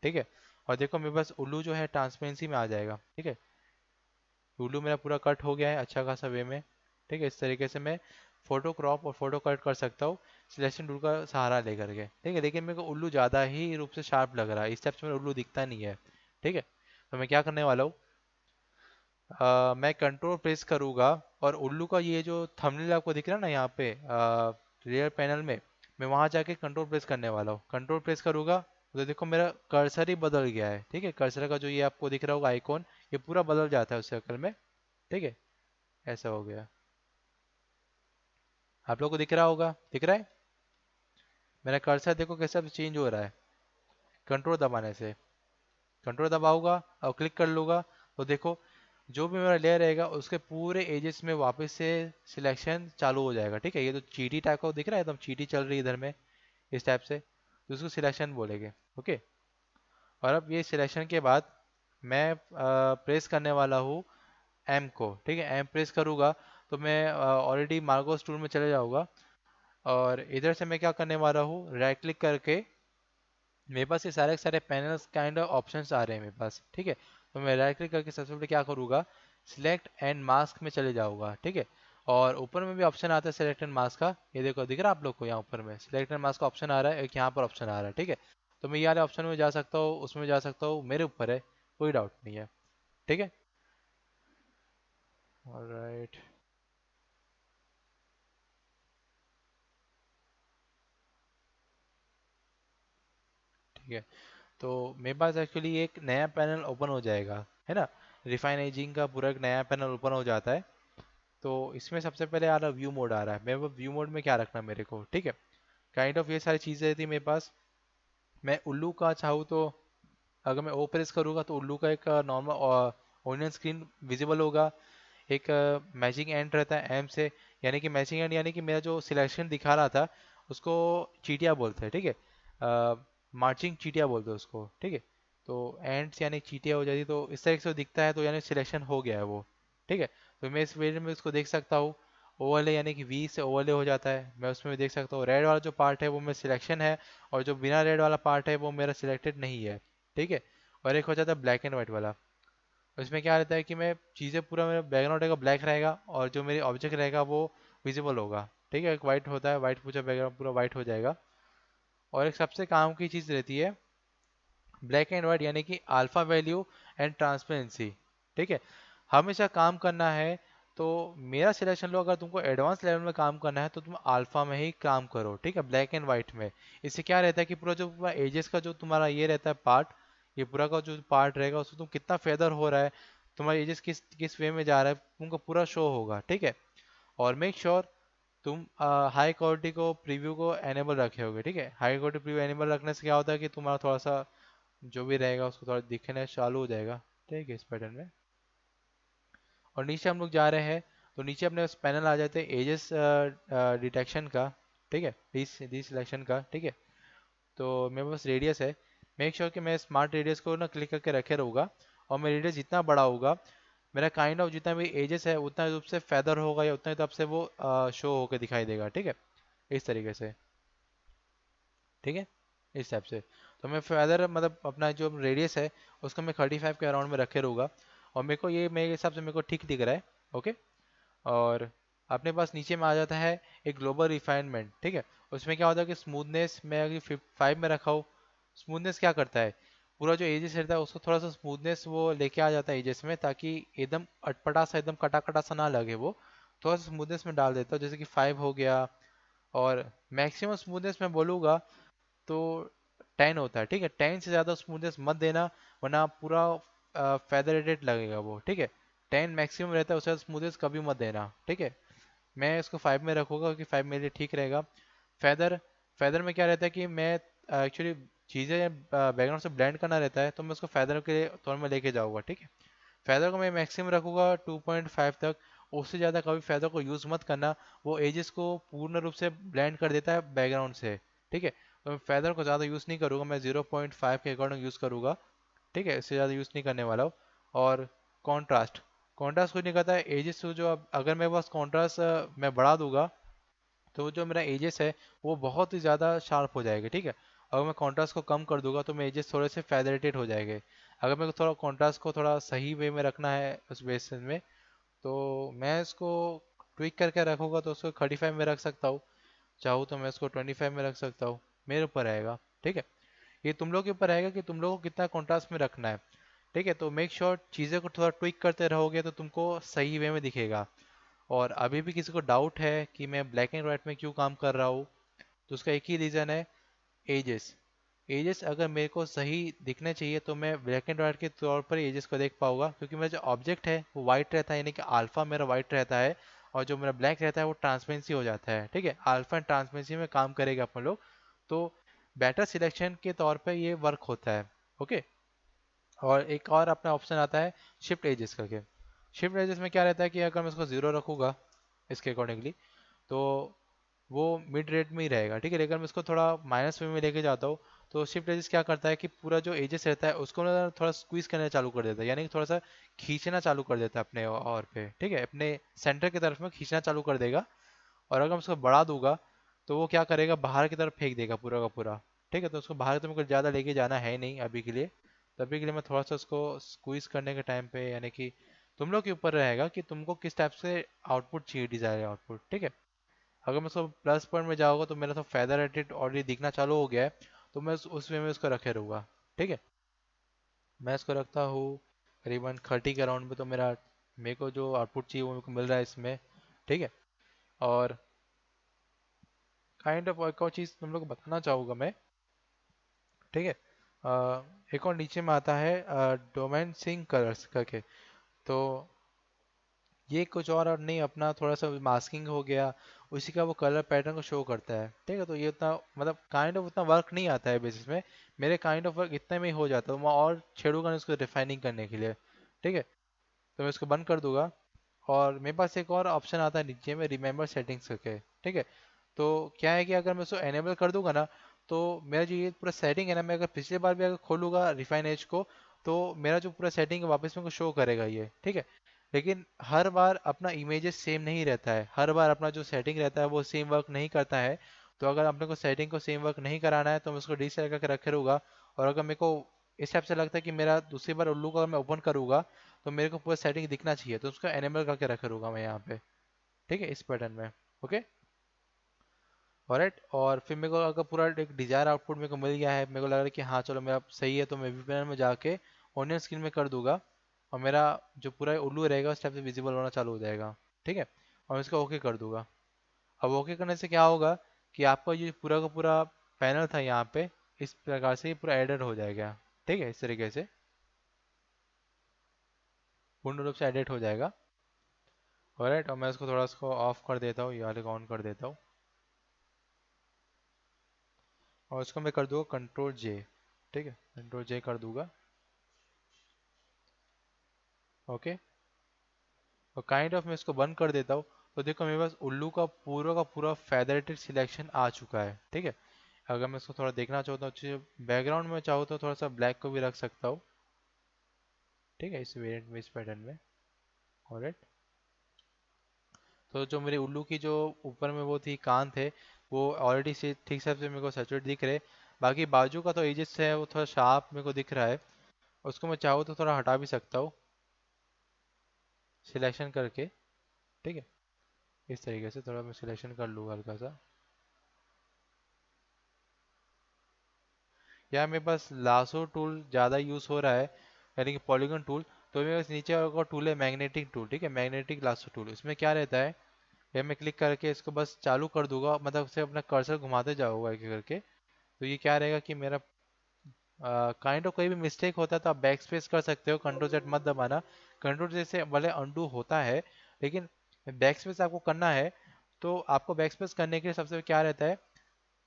ठीक है, और देखो मेरे पास उल्लू जो है ट्रांसपेरेंसी में आ जाएगा। ठीक है, उल्लू मेरा पूरा कट हो गया है अच्छा खासा वे में। ठीक है, इस तरीके से मैं फोटो क्रॉप और फोटो कट कर सकता हूँ सिलेक्शन टूल का सहारा लेकर के। ठीक है, लेकिन मेरे को उल्लू ज़्यादा ही रूप से शार्प लग रहा है, इस टाइप से मेरा उल्लू दिखता नहीं है। ठीक है। तो मैं क्या करने वाला हूँ, मैं कंट्रोल प्रेस करूँगा और उल्लू का ये जो थंबनेल आपको दिख रहा है ना यहाँ पे रियर पैनल में, मैं वहाँ जाके कंट्रोल प्रेस करने वाला हूँ। कंट्रोल प्रेस करूँगा तो देखो मेरा कर्सर ही बदल गया है। ठीक है, कर्सर का जो ये आपको दिख रहा होगा आइकॉन, ये पूरा बदल जाता है उस सर्कल में। ठीक है, ऐसा हो गया। आप लोग को दिख रहा होगा, दिख रहा है मेरा कर्सर, देखो कैसे चेंज हो रहा है कंट्रोल दबाने से। कंट्रोल दबाऊंगा और क्लिक कर लूँगा तो देखो जो भी मेरा लेयर रहेगा उसके पूरे एजेस में वापस से सिलेक्शन चालू हो जाएगा। ठीक है, ये तो चीटी टाइप का दिख रहा है, एकदम चीटी चल रही है इधर में, इस टाइप से, तो उसको सिलेक्शन बोलेंगे। ओके, और अब ये सिलेक्शन के बाद मैं प्रेस करने वाला हूँ एम को। ठीक है, एम प्रेस करूँगा तो मैं ऑलरेडी मार्गोस टूल में चले जाऊँगा और इधर से मैं क्या करने वाला हूँ, राइट क्लिक करके मेरे पास ये सारे के सारे पैनल्स काइंड ऑफ ऑप्शंस आ रहे हैं मेरे पास। ठीक है, तो मैं राइट क्लिक करके सबसे पहले क्या करूँगा, सिलेक्ट एंड मास्क में चले जाऊँगा। ठीक है, और ऊपर में भी ऑप्शन आता है सिलेक्ट एंड मास्क का, ये देखो दिख रहा है आप लोग को, यहाँ ऊपर में सिलेक्ट एंड मास्क का ऑप्शन आ रहा है, एक यहाँ पर ऑप्शन आ रहा है। ठीक है, तो मैं ये वाले ऑप्शन में जा सकता हूँ, उसमें जा सकता हूँ, मेरे ऊपर है, कोई डाउट नहीं है। ठीक है, ऑलराइट, ठीक है। तो मेरे पास एक्चुअली एक नया पैनल ओपन हो जाएगा, है ना, रिफाइन एजिंग का पूरा एक नया पैनल ओपन हो जाता है। तो इसमें सबसे पहले आ रहा व्यू मोड आ रहा है, मेरे को व्यू मोड में क्या रखना है मेरे को। ठीक है, काइंड ऑफ ये सारी चीज़ें थी मेरे पास। मैं उल्लू का चाहूँ तो अगर मैं ओ प्रेस करूँगा तो उल्लू का एक नॉर्मल ओनियन स्क्रीन विजिबल होगा। एक मैचिंग एंड रहता है एम से, यानी कि मैचिंग एंड यानी कि मेरा जो सिलेक्शन दिखा रहा था उसको चीटिया बोलते हैं। ठीक है, मार्चिंग चीटिया बोलते हैं उसको। ठीक है, तो एंड्स यानी चीटिया हो जाती, तो इस तरह से वो दिखता है, तो यानी सिलेक्शन हो गया है वो। ठीक है, तो मैं इस वे में उसको देख सकता हूँ। ओवरले यानी कि वी से ओवरले हो जाता है, मैं उसमें भी देख सकता हूँ। रेड वाला जो पार्ट है वो मेरा सिलेक्शन है, और जो बिना रेड वाला पार्ट है वो मेरा सिलेक्टेड नहीं है। ठीक है, और एक हो जाता है ब्लैक एंड व्हाइट वाला, उसमें क्या रहता है कि मैं चीज़ें पूरा, मेरा बैकग्राउंड रहेगा ब्लैक रहेगा और जो मेरी ऑब्जेक्ट रहेगा वो विजिबल होगा। ठीक है, एक वाइट होता है, वाइट पूरा बैकग्राउंड पूरा वाइट हो जाएगा। और एक सबसे काम की चीज़ रहती है ब्लैक एंड वाइट, यानी कि अल्फा वैल्यू एंड ट्रांसपेरेंसी। ठीक है, हमेशा काम करना है तो मेरा सिलेक्शन लो, अगर तुमको एडवांस लेवल में काम करना है तो तुम अल्फा में ही काम करो। ठीक है, ब्लैक एंड वाइट में। इससे क्या रहता है कि पूरा जो पूरा एजेस का जो तुम्हारा ये रहता है पार्ट, ये पूरा का जो पार्ट रहेगा उसमें तुम कितना फेदर हो रहा है, तुम्हारा एजेस किस किस वे में जा रहा है, तुमको पूरा शो होगा। ठीक है, और मेक श्योर तुम हाई क्वालिटी को प्रीव्यू को एनेबल रखे होगे। ठीक है, हाई क्वालिटी प्रीव्यू एनेबल रखने से क्या होता है कि तुम्हारा थोड़ा सा जो भी रहेगा उसको थोड़ा दिखने चालू हो जाएगा। ठीक है, इस पैटर्न में। और नीचे हम लोग जा रहे हैं तो नीचे अपने पैनल आ जाते हैं एजेस डिटेक्शन का। ठीक है, डी सिलेक्शन का। ठीक है, तो मेरे पास रेडियस है, मेक श्योर कि मैं स्मार्ट रेडियस को ना क्लिक करके रखे रहूँगा। और मेरा रेडियस जितना बड़ा होगा, मेरा काइंड ऑफ जितना भी एजेस है उतना रूप से फेदर होगा या उतना ही तब से वो शो होकर दिखाई देगा। ठीक है, इस तरीके से। ठीक है, इस टाइप से। तो मैं फेदर मतलब अपना जो रेडियस है उसको मैं 35 के अराउंड में रखे रहूँगा, और मेरे को ये मेरे हिसाब से मेरे को ठीक दिख रहा है। ओके, और अपने पास नीचे में आ जाता है एक ग्लोबल रिफाइनमेंट। ठीक है, उसमें क्या होता है कि स्मूथनेस मैं अगर 5 में रखा हूँ, स्मूथनेस क्या करता है, पूरा जो एजेस रहता है उसको थोड़ा सा स्मूथनेस वो लेके आ जाता है एजेस में, ताकि एकदम अटपटा सा एकदम कटा कटा सा ना लगे, वो थोड़ा सा स्मूथनेस में डाल देता हूँ, जैसे कि 5 हो गया। और मैक्सिमम स्मूथनेस मैं बोलूँगा तो 10 होता है। ठीक है, 10 से ज़्यादा स्मूथनेस मत देना, वरना पूरा फेदरेटेड लगेगा वो। ठीक है, 10 मैक्सिमम रहता है, उससे स्मूथनेस कभी मत देना। ठीक है, मैं इसको 5 में रखूँगा क्योंकि 5 मेरे लिए ठीक रहेगा। फेदर, फेदर में क्या रहता है कि मैं एक्चुअली चीज़ें बैकग्राउंड से ब्लेंड करना रहता है, तो मैं उसको फेदर के तौर में लेके जाऊँगा। ठीक है, फेदर को मैं मैक्सिमम रखूँगा 2.5 तक, उससे ज़्यादा कभी फेदर को यूज़ मत करना, वो एजेस को पूर्ण रूप से ब्लेंड कर देता है बैकग्राउंड से। ठीक है, तो मैं फेदर को ज़्यादा यूज़ नहीं करूँगा, मैं 0.5 के अकॉर्डिंग यूज़ करूँगा। ठीक है, इससे ज़्यादा यूज़ नहीं करने वाला हूँ। और कॉन्ट्रास्ट, कॉन्ट्रास्ट कुछ नहीं करता है, एजेस जो अगर मेरे पास कॉन्ट्रास्ट मैं बढ़ा दूंगा तो जो मेरा एजेस है वो बहुत ही ज़्यादा शार्प हो जाएगा। ठीक है, अगर मैं कॉन्ट्रास्ट को कम कर दूंगा तो मेरे एजेस थोड़े से फेदरेटेड हो जाएंगे। अगर मेरे को थोड़ा कॉन्ट्रास्ट को थोड़ा सही वे में रखना है उस बेसिस में, तो मैं इसको ट्विक करके रखूँगा तो उसको 35 में रख सकता हूँ, चाहूँ तो मैं इसको 25 में रख सकता हूँ, मेरे ऊपर रहेगा। ठीक है, ये तुम लोग के ऊपर रहेगा कि तुम लोग को कितना कॉन्ट्रास्ट में रखना है। ठीक है, तो मेक श्योर चीज़ें को थोड़ा ट्विक करते रहोगे तो तुमको सही वे में दिखेगा। और अभी भी किसी को डाउट है कि मैं ब्लैक एंड व्हाइट में क्यों काम कर रहा हूँ, तो उसका एक ही रीज़न है, एजेस। एजेस अगर मेरे को सही दिखने चाहिए तो मैं ब्लैक एंड व्हाइट के तौर पर एजेस को देख पाऊंगा, क्योंकि मेरा जो ऑब्जेक्ट है वो वाइट रहता है, यानी कि अल्फा मेरा वाइट रहता है, और जो मेरा ब्लैक रहता है वो ट्रांसपेरेंसी हो जाता है। ठीक है, अल्फा एंड ट्रांसपेरेंसी में काम करेगा अपन लोग, तो बेटर सिलेक्शन के तौर पे ये वर्क होता है। ओके। और एक और अपना ऑप्शन आता है शिफ्ट एजेस करके। शिफ्ट एजेस में क्या रहता है कि अगर मैं इसको जीरो रखूँगा इसके अकॉर्डिंगली, तो वो मिड रेट में ही रहेगा। ठीक है, लेकिन मैं इसको थोड़ा माइनस वे में लेके जाता हूँ, तो शिफ्ट एजेस क्या करता है कि पूरा जो एजेस रहता है उसको ना थोड़ा स्क्वीज करना चालू कर देता है, यानी कि थोड़ा सा खींचना चालू कर देता है अपने और पे। ठीक है, अपने सेंटर की तरफ में खींचना चालू कर देगा। और अगर मैं उसको बढ़ा दूंगा तो वो क्या करेगा, बाहर की तरफ फेंक देगा पूरा का पूरा। ठीक है, तो उसको बाहर तो मेरे को ज़्यादा लेके जाना है नहीं अभी के लिए। तो अभी के लिए मैं थोड़ा सा उसको स्क्वीज करने के टाइम पे, यानी कि तुम लोग के ऊपर रहेगा कि तुमको किस टाइप से आउटपुट चाहिए, डिजायर आउटपुट। ठीक है, अगर मैं उसको प्लस पॉइंट में जाऊंगा तो मेरा तो फेदर रेटेड ऑलरेडी दिखना चालू हो गया है, तो मैं उस वे में उसको रखे रहूँगा। ठीक है, मैं इसको रखता हूँ करीबन 30 के अराउंड में, तो मेरा मेरे को जो आउटपुट चाहिए वो मेरे को मिल रहा है इसमें। ठीक है, और काइंड ऑफ एक और चीज़ तुम लोग को बताना चाहूँगा मैं। ठीक है, एक और नीचे में आता है डोमेन सिंक कलर्स करके। तो ये कुछ और नहीं, अपना थोड़ा सा मास्किंग हो गया, उसी का वो कलर पैटर्न को शो करता है। ठीक है, तो ये उतना मतलब काइंड ऑफ उतना वर्क नहीं आता है बेसिस में। मेरे काइंड ऑफ वर्क इतने में ही हो जाता है, मैं और छेड़ूंगा नहीं उसको रिफाइनिंग करने के लिए। ठीक है, तो मैं इसको बंद कर दूंगा। और मेरे पास एक और ऑप्शन आता है नीचे में, रिमेंबर सेटिंग्स करके। ठीक है, तो क्या है कि अगर मैं उसको एनेबल कर दूंगा ना, तो मेरा जो ये पूरा सेटिंग है ना, मैं अगर पिछले बार भी अगर खोलूंगा रिफाइन एज को, तो मेरा जो पूरा सेटिंग है वापस मेरे को शो करेगा ये। ठीक है, लेकिन हर बार अपना इमेजेस सेम नहीं रहता है, हर बार अपना जो सेटिंग रहता है वो सेम वर्क नहीं करता है। तो अगर अपने को सेटिंग को सेम वर्क नहीं कराना है तो मैं उसको डिसेलेक्ट करके रखे रहूँगा। और अगर मेरे को इस टाइप से लगता है कि मेरा दूसरी बार उल्लू को अगर मैं ओपन करूँगा तो मेरे को पूरा सेटिंग दिखना चाहिए, तो उसको एनेबल करके रखे रहूँगा मैं यहाँ पे। ठीक है, इस पैटर्न में। Okay, alright. और फिर मेरे को अगर पूरा एक डिजायर आउटपुट मेरे को मिल गया है, मेरे को लग रहा है कि हाँ चलो मेरा सही है, तो मैं वीपीएन में जाके ऑनियन स्क्रीन में कर दूंगा, और मेरा जो पूरा उल्लू रहेगा उस टाइप से विजिबल होना चालू हो जाएगा। ठीक है, और इसको ओके कर दूंगा। अब ओके करने से क्या होगा कि आपका ये पूरा का पूरा पैनल था यहाँ पे, इस प्रकार से ये पूरा एडेड हो जाएगा। ठीक है, इस तरीके से पूर्ण रूप से एडिट हो जाएगा। ऑलराइट, और मैं इसको थोड़ा इसको ऑफ कर देता हूँ, ये वाले को ऑन कर देता हूँ, और इसको मैं कर दूंगा कंट्रोल जे। ठीक है, कंट्रोल जे कर दूंगा। ओके, और काइंड ऑफ मैं इसको बंद कर देता हूँ। तो देखो मेरे पास उल्लू का पूरा फेदरेटेड सिलेक्शन आ चुका है। ठीक है, अगर मैं इसको थोड़ा देखना चाहता हूँ अच्छे बैकग्राउंड में, चाहूँ तो थोड़ा सा ब्लैक को भी रख सकता हूँ। ठीक है, इस वेरिएंट में, इस पैटर्न में। ऑलराइट, तो जो मेरे उल्लू की जो ऊपर में वो थी कान थे, वो ऑलरेडी से ठीक से मेरे को सैचुरेट दिख रहे। बाकी बाजू का तो एजेस है वो थोड़ा शार्प मेरे को दिख रहा है, उसको मैं चाहूँ तो थोड़ा हटा भी सकता हूँ सिलेक्शन करके। ठीक है, इस तरीके से थोड़ा मैं सिलेक्शन कर लूँगा हल्का सा। या मेरे पास लासो टूल ज़्यादा यूज़ हो रहा है, यानी कि पॉलीगन टूल। तो मेरे पास नीचे का टूल है मैग्नेटिक टूल। ठीक है, मैग्नेटिक लासो टूल, इसमें क्या रहता है, ये मैं क्लिक करके इसको बस चालू कर दूंगा, मतलब उसे अपना कर्सर घुमाते जाऊंगा एक एक करके। तो ये क्या रहेगा कि मेरा काइंड ऑफ कोई भी मिस्टेक होता है तो आप बैक स्पेस कर सकते हो, कंट्रोल जेड मत दबाना। कंट्रोल जेड से भले अंडू होता है, लेकिन बैक स्पेस आपको करना है। तो आपको बैक स्पेस करने के लिए सबसे क्या रहता है,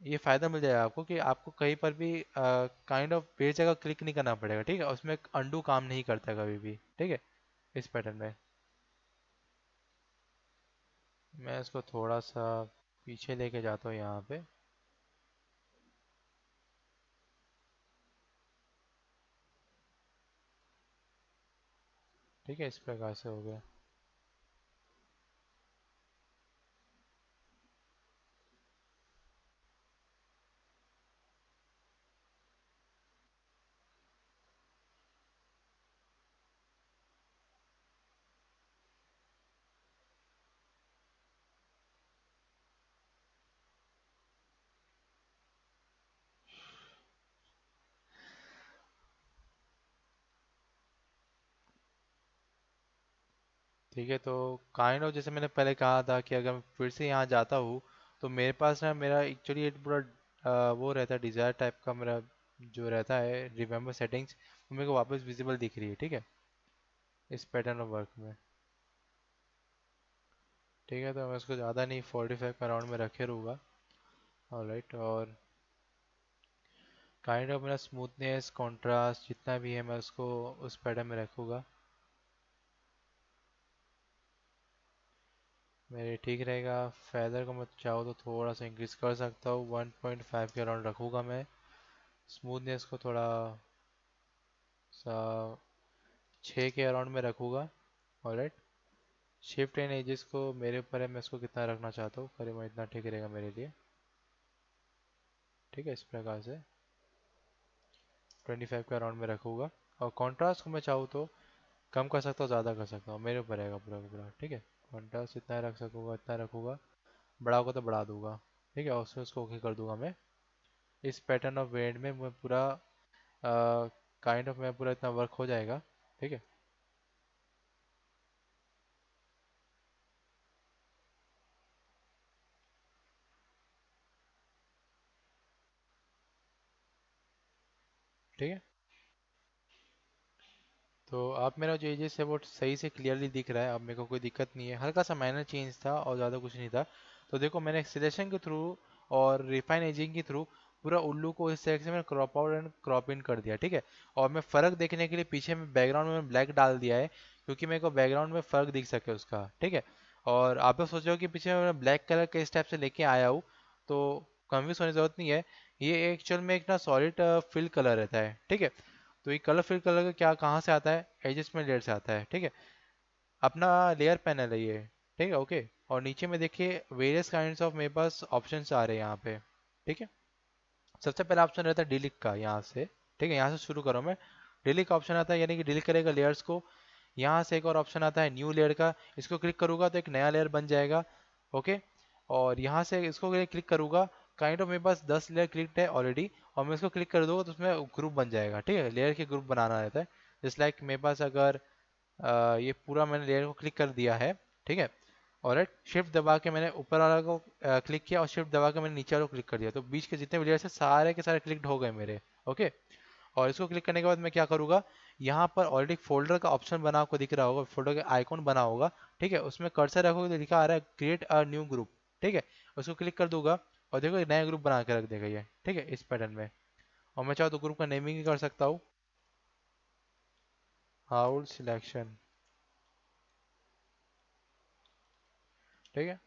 ये फायदा मिल जाएगा आपको कि आपको कहीं पर भी काइंड ऑफ पेज जगह क्लिक नहीं करना पड़ेगा। ठीक है, उसमें अंडू काम नहीं करता कभी भी। ठीक है, इस पैटर्न में मैं इसको थोड़ा सा पीछे लेके जाता हूँ यहाँ पे। ठीक है, इस प्रकार से हो गया। ठीक है, तो काइंड ऑफ जैसे मैंने पहले कहा था कि अगर मैं फिर से यहाँ जाता हूँ तो मेरे पास ना मेरा एक्चुअली एक पूरा वो रहता है डिज़ायर टाइप का मेरा जो रहता है रिमेंबर सेटिंग्स, वो मेरे को वापस विजिबल दिख रही है। ठीक है, इस पैटर्न ऑफ वर्क में। ठीक है, तो मैं उसको ज़्यादा नहीं 45 के अराउंड में रखे रहूँगा। ऑलराइट, और काइंड ऑफ मेरा स्मूथनेस कॉन्ट्रास्ट जितना भी है मैं उसको उस पैटर्न में रखूँगा। मेरे ठीक रहेगा। फेदर को मैं चाहूँ तो थोड़ा सा इंक्रीज कर सकता हूँ, 1.5 के अराउंड रखूँगा मैं। स्मूथनेस को थोड़ा सा 6 के अराउंड में रखूँगा। ऑलराइट, शिफ्ट एंड एजेस को मेरे ऊपर है, मैं इसको कितना रखना चाहता हूँ, करीब इतना ठीक रहेगा मेरे लिए। ठीक है, इस प्रकार से 25 के अराउंड में रखूँगा। और कॉन्ट्रास्ट को मैं चाहूँ तो कम कर सकता हूँ, ज़्यादा कर सकता हूँ, मेरे ऊपर रहेगा पूरा का पूरा। ठीक है, कॉन्ट्रास्ट इतना रख सकूँगा, इतना रखूँगा। बड़ा होगा तो बढ़ा दूंगा। ठीक है, और उसमें उसको ओके कर दूंगा मैं। इस पैटर्न ऑफ वेड में मैं पूरा काइंड ऑफ मैं पूरा इतना वर्क हो जाएगा। ठीक है। ठीक है, तो आप मेरा जो एजेस है वो सही से क्लियरली दिख रहा है, अब मेरे को कोई दिक्कत नहीं है। हल्का सा माइनर चेंज था और ज़्यादा कुछ नहीं था। तो देखो मैंने सिलेक्शन के थ्रू और रिफाइन एजिंग के थ्रू पूरा उल्लू को इस तरह से मैंने crop out and crop in कर दिया। ठीक है, और मैं फ़र्क देखने के लिए पीछे में बैकग्राउंड में ब्लैक डाल दिया है, क्योंकि मेरे को बैकग्राउंड में फ़र्क दिख सके उसका। ठीक है, और आप लोग सोच रहे हो कि पीछे मैं ब्लैक कलर के इस टाइप से लेके आया हूँ, तो कन्फ्यूज होने की ज़रूरत नहीं है। ये एक्चुअल में एक ना सॉलिड फिल कलर रहता है। ठीक है, तो ये कलर फिल कलर का क्या कहाँ से आता है, एडजस्टमेंट लेयर से आता है। ठीक है, अपना लेयर पैनल है ये। ठीक है, ओके। और नीचे में देखिए वेरियस काइंड्स ऑफ मेरे पास ऑप्शंस आ रहे हैं यहाँ पे। ठीक है, सबसे पहला ऑप्शन रहता है डिलीट का, यहाँ से। ठीक है, यहाँ से शुरू करो मैं। डिलीट का ऑप्शन आता है, यानी कि डिलीट करेगा लेयर्स को। यहाँ से एक और ऑप्शन आता है न्यू लेयर का, इसको क्लिक करूंगा तो एक नया लेयर बन जाएगा। ओके, और यहाँ से इसको क्लिक करूंगा, काइंड ऑफ मेरे पास 10 लेयर क्लिक है ऑलरेडी, और मैं इसको क्लिक कर दूंगा तो उसमें ग्रुप बन जाएगा। ठीक है, लेयर के ग्रुप बनाना रहता है। जस्ट लाइक मेरे पास अगर ये पूरा मैंने लेयर को क्लिक कर दिया है। ठीक है, और शिफ्ट दबा के मैंने ऊपर वाला को क्लिक किया, और शिफ्ट दबा के मैंने नीचे वाला को क्लिक कर दिया, तो बीच के जितने भी लेयर्स हैं सारे के सारे क्लिक हो गए मेरे। ओके, और इसको क्लिक करने के बाद मैं क्या करूँगा, यहाँ पर ऑलरेडी फोल्डर का ऑप्शन बना आपको दिख रहा होगा, फोल्डर का आइकॉन बना होगा। ठीक है, उसमें कर्सर रखोगे तो लिखा आ रहा है क्रिएट अ न्यू ग्रुप। ठीक है, उसको क्लिक कर दूंगा और देखो एक नया ग्रुप बना के रख देगा ये। ठीक है, इस पैटर्न में। और मैं चाहूँ तो ग्रुप का नेमिंग भी कर सकता हूँ, हाउल सिलेक्शन। ठीक है।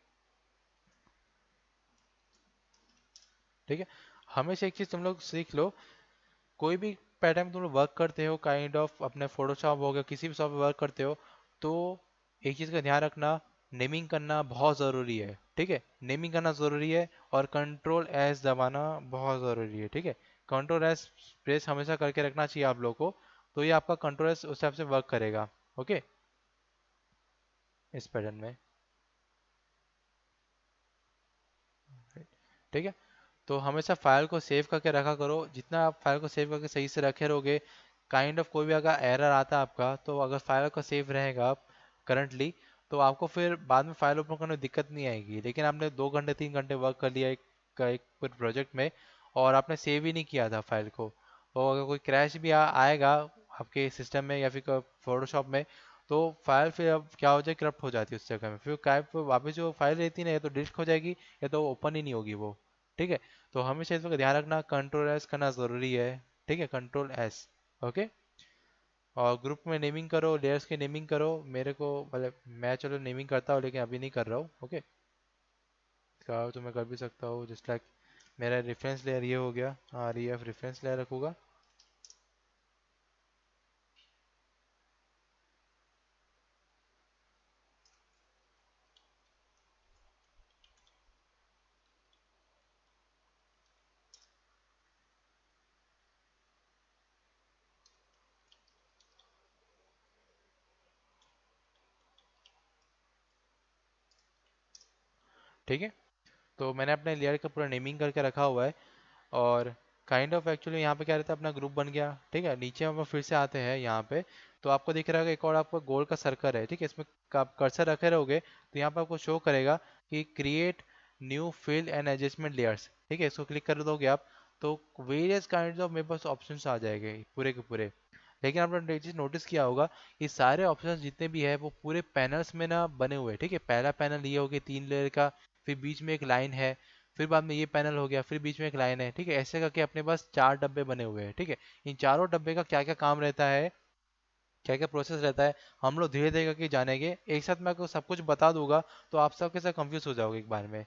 ठीक है, हमेशा एक चीज़ तुम लोग सीख लो, कोई भी पैटर्न तुम लोग वर्क करते हो, काइंड ऑफ अपने फोटोशॉप हो गया, किसी भी सॉफ्टवेयर वर्क करते हो, तो एक चीज़ का ध्यान रखना, नेमिंग करना बहुत ज़रूरी है। ठीक है, नेमिंग करना ज़रूरी है, और कंट्रोल एस दबाना बहुत ज़रूरी है। ठीक है, कंट्रोल एस प्रेस हमेशा करके रखना चाहिए आप लोगों को, तो ये आपका कंट्रोल एस उस हिसाब से वर्क करेगा। ओके, इस पैटर्न में। ठीक है, तो हमेशा फाइल को सेव करके रखा करो, जितना आप फाइल को सेव करके सही से रखे रहोगे, काइंड ऑफ कोई भी अगर एरर आता है आपका, तो अगर फाइल का सेव रहेगा करंटली, तो आपको फिर बाद में फाइल ओपन करने में दिक्कत नहीं आएगी। लेकिन आपने 2 घंटे 3 घंटे वर्क कर लिया एक प्रोजेक्ट में, और आपने सेव ही नहीं किया था फाइल को, तो अगर कोई क्रैश भी आएगा आपके सिस्टम में या फिर फोटोशॉप में, तो फाइल फिर अब क्या हो जाए, करप्ट हो जाती है उस जगह में, फिर क्या वापस जो फाइल रहती है ना, या तो डिलीट हो जाएगी या तो ओपन ही नहीं होगी वो। ठीक है, तो हमेशा इसका ध्यान रखना, कंट्रोल एस करना ज़रूरी है। ठीक है, कंट्रोल एस। ओके, और ग्रुप में नेमिंग करो, लेयर्स की नेमिंग करो। मेरे को मतलब मैं चलो नेमिंग करता हूँ, लेकिन अभी नहीं कर रहा हूँ। ओके, इसका तो मैं कर भी सकता हूँ, जस्ट लाइक मेरा रेफरेंस लेयर ये हो गया, R E F reference layer रखूँगा। ठीक है, तो मैंने अपने लेयर का पूरा नेमिंग करके रखा हुआ है। और काइंड ऑफ एक्चुअली यहाँ पे क्या रहता है, अपना ग्रुप बन गया, ठीक है। नीचे हम लोग फिर से आते हैं यहाँ पे, तो आपको दिख रहा है एक और आपका गोल का सर्कल है, ठीक है। इसमें आप कर्सर रखे रहोगे तो यहाँ पे आपको शो करेगा कि create new fill and adjustment layers, ठीक है। इसको क्लिक कर दोगे आप, तो वेरियस काइंड ऑफ मेरे पास ऑप्शंस आ जाएंगे पूरे के पूरे। लेकिन आपने एक चीज नोटिस किया होगा, ये सारे ऑप्शंस जितने भी है वो पूरे पैनल्स में ना बने हुए हैं, ठीक है। पहला पैनल ये हो गया 3 लेयर का, फिर बीच में एक लाइन है, फिर बाद में ये पैनल हो गया, फिर बीच में एक लाइन है, ठीक है। ऐसे करके अपने पास 4 डब्बे बने हुए हैं, ठीक है। इन चारों डब्बे का क्या क्या काम रहता है, क्या क्या प्रोसेस रहता है, हम लोग धीरे धीरे करके जानेंगे। एक साथ मैं आपको सब कुछ बता दूंगा तो आप सबके साथ कंफ्यूज हो जाओगे एक बार में,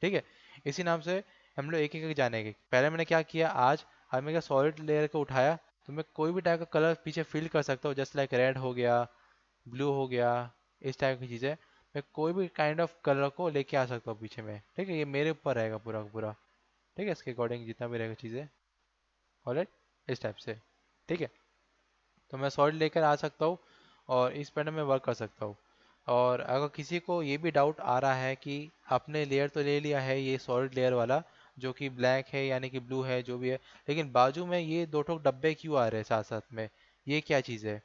ठीक है। इसी नाम से हम लोग एक एक करके जानेंगे। पहले मैंने क्या किया, आज मैंने सॉलिड लेयर को उठाया, तो मैं कोई भी टाइप का कलर पीछे फिल कर सकता हूँ, जस्ट लाइक रेड हो गया, ब्लू हो गया, इस टाइप की चीज़ें। मैं कोई भी काइंड ऑफ कलर को लेके आ सकता हूँ पीछे में, ठीक है। ये मेरे ऊपर रहेगा पूरा का पूरा, ठीक है। इसके अकॉर्डिंग जितना भी रहेगा चीज़ें, ऑलराइट, इस टाइप से, ठीक है। तो मैं सॉलिड लेकर आ सकता हूँ और इस पैटर्न में वर्क कर सकता हूँ। और अगर किसी को ये भी डाउट आ रहा है कि आपने लेयर तो ले लिया है ये सॉलिड लेयर वाला, जो कि ब्लैक है यानी कि ब्लू है जो भी है, लेकिन बाजू में ये दो ठो डब्बे क्यों आ रहे हैं साथ साथ में, ये क्या चीज़ है,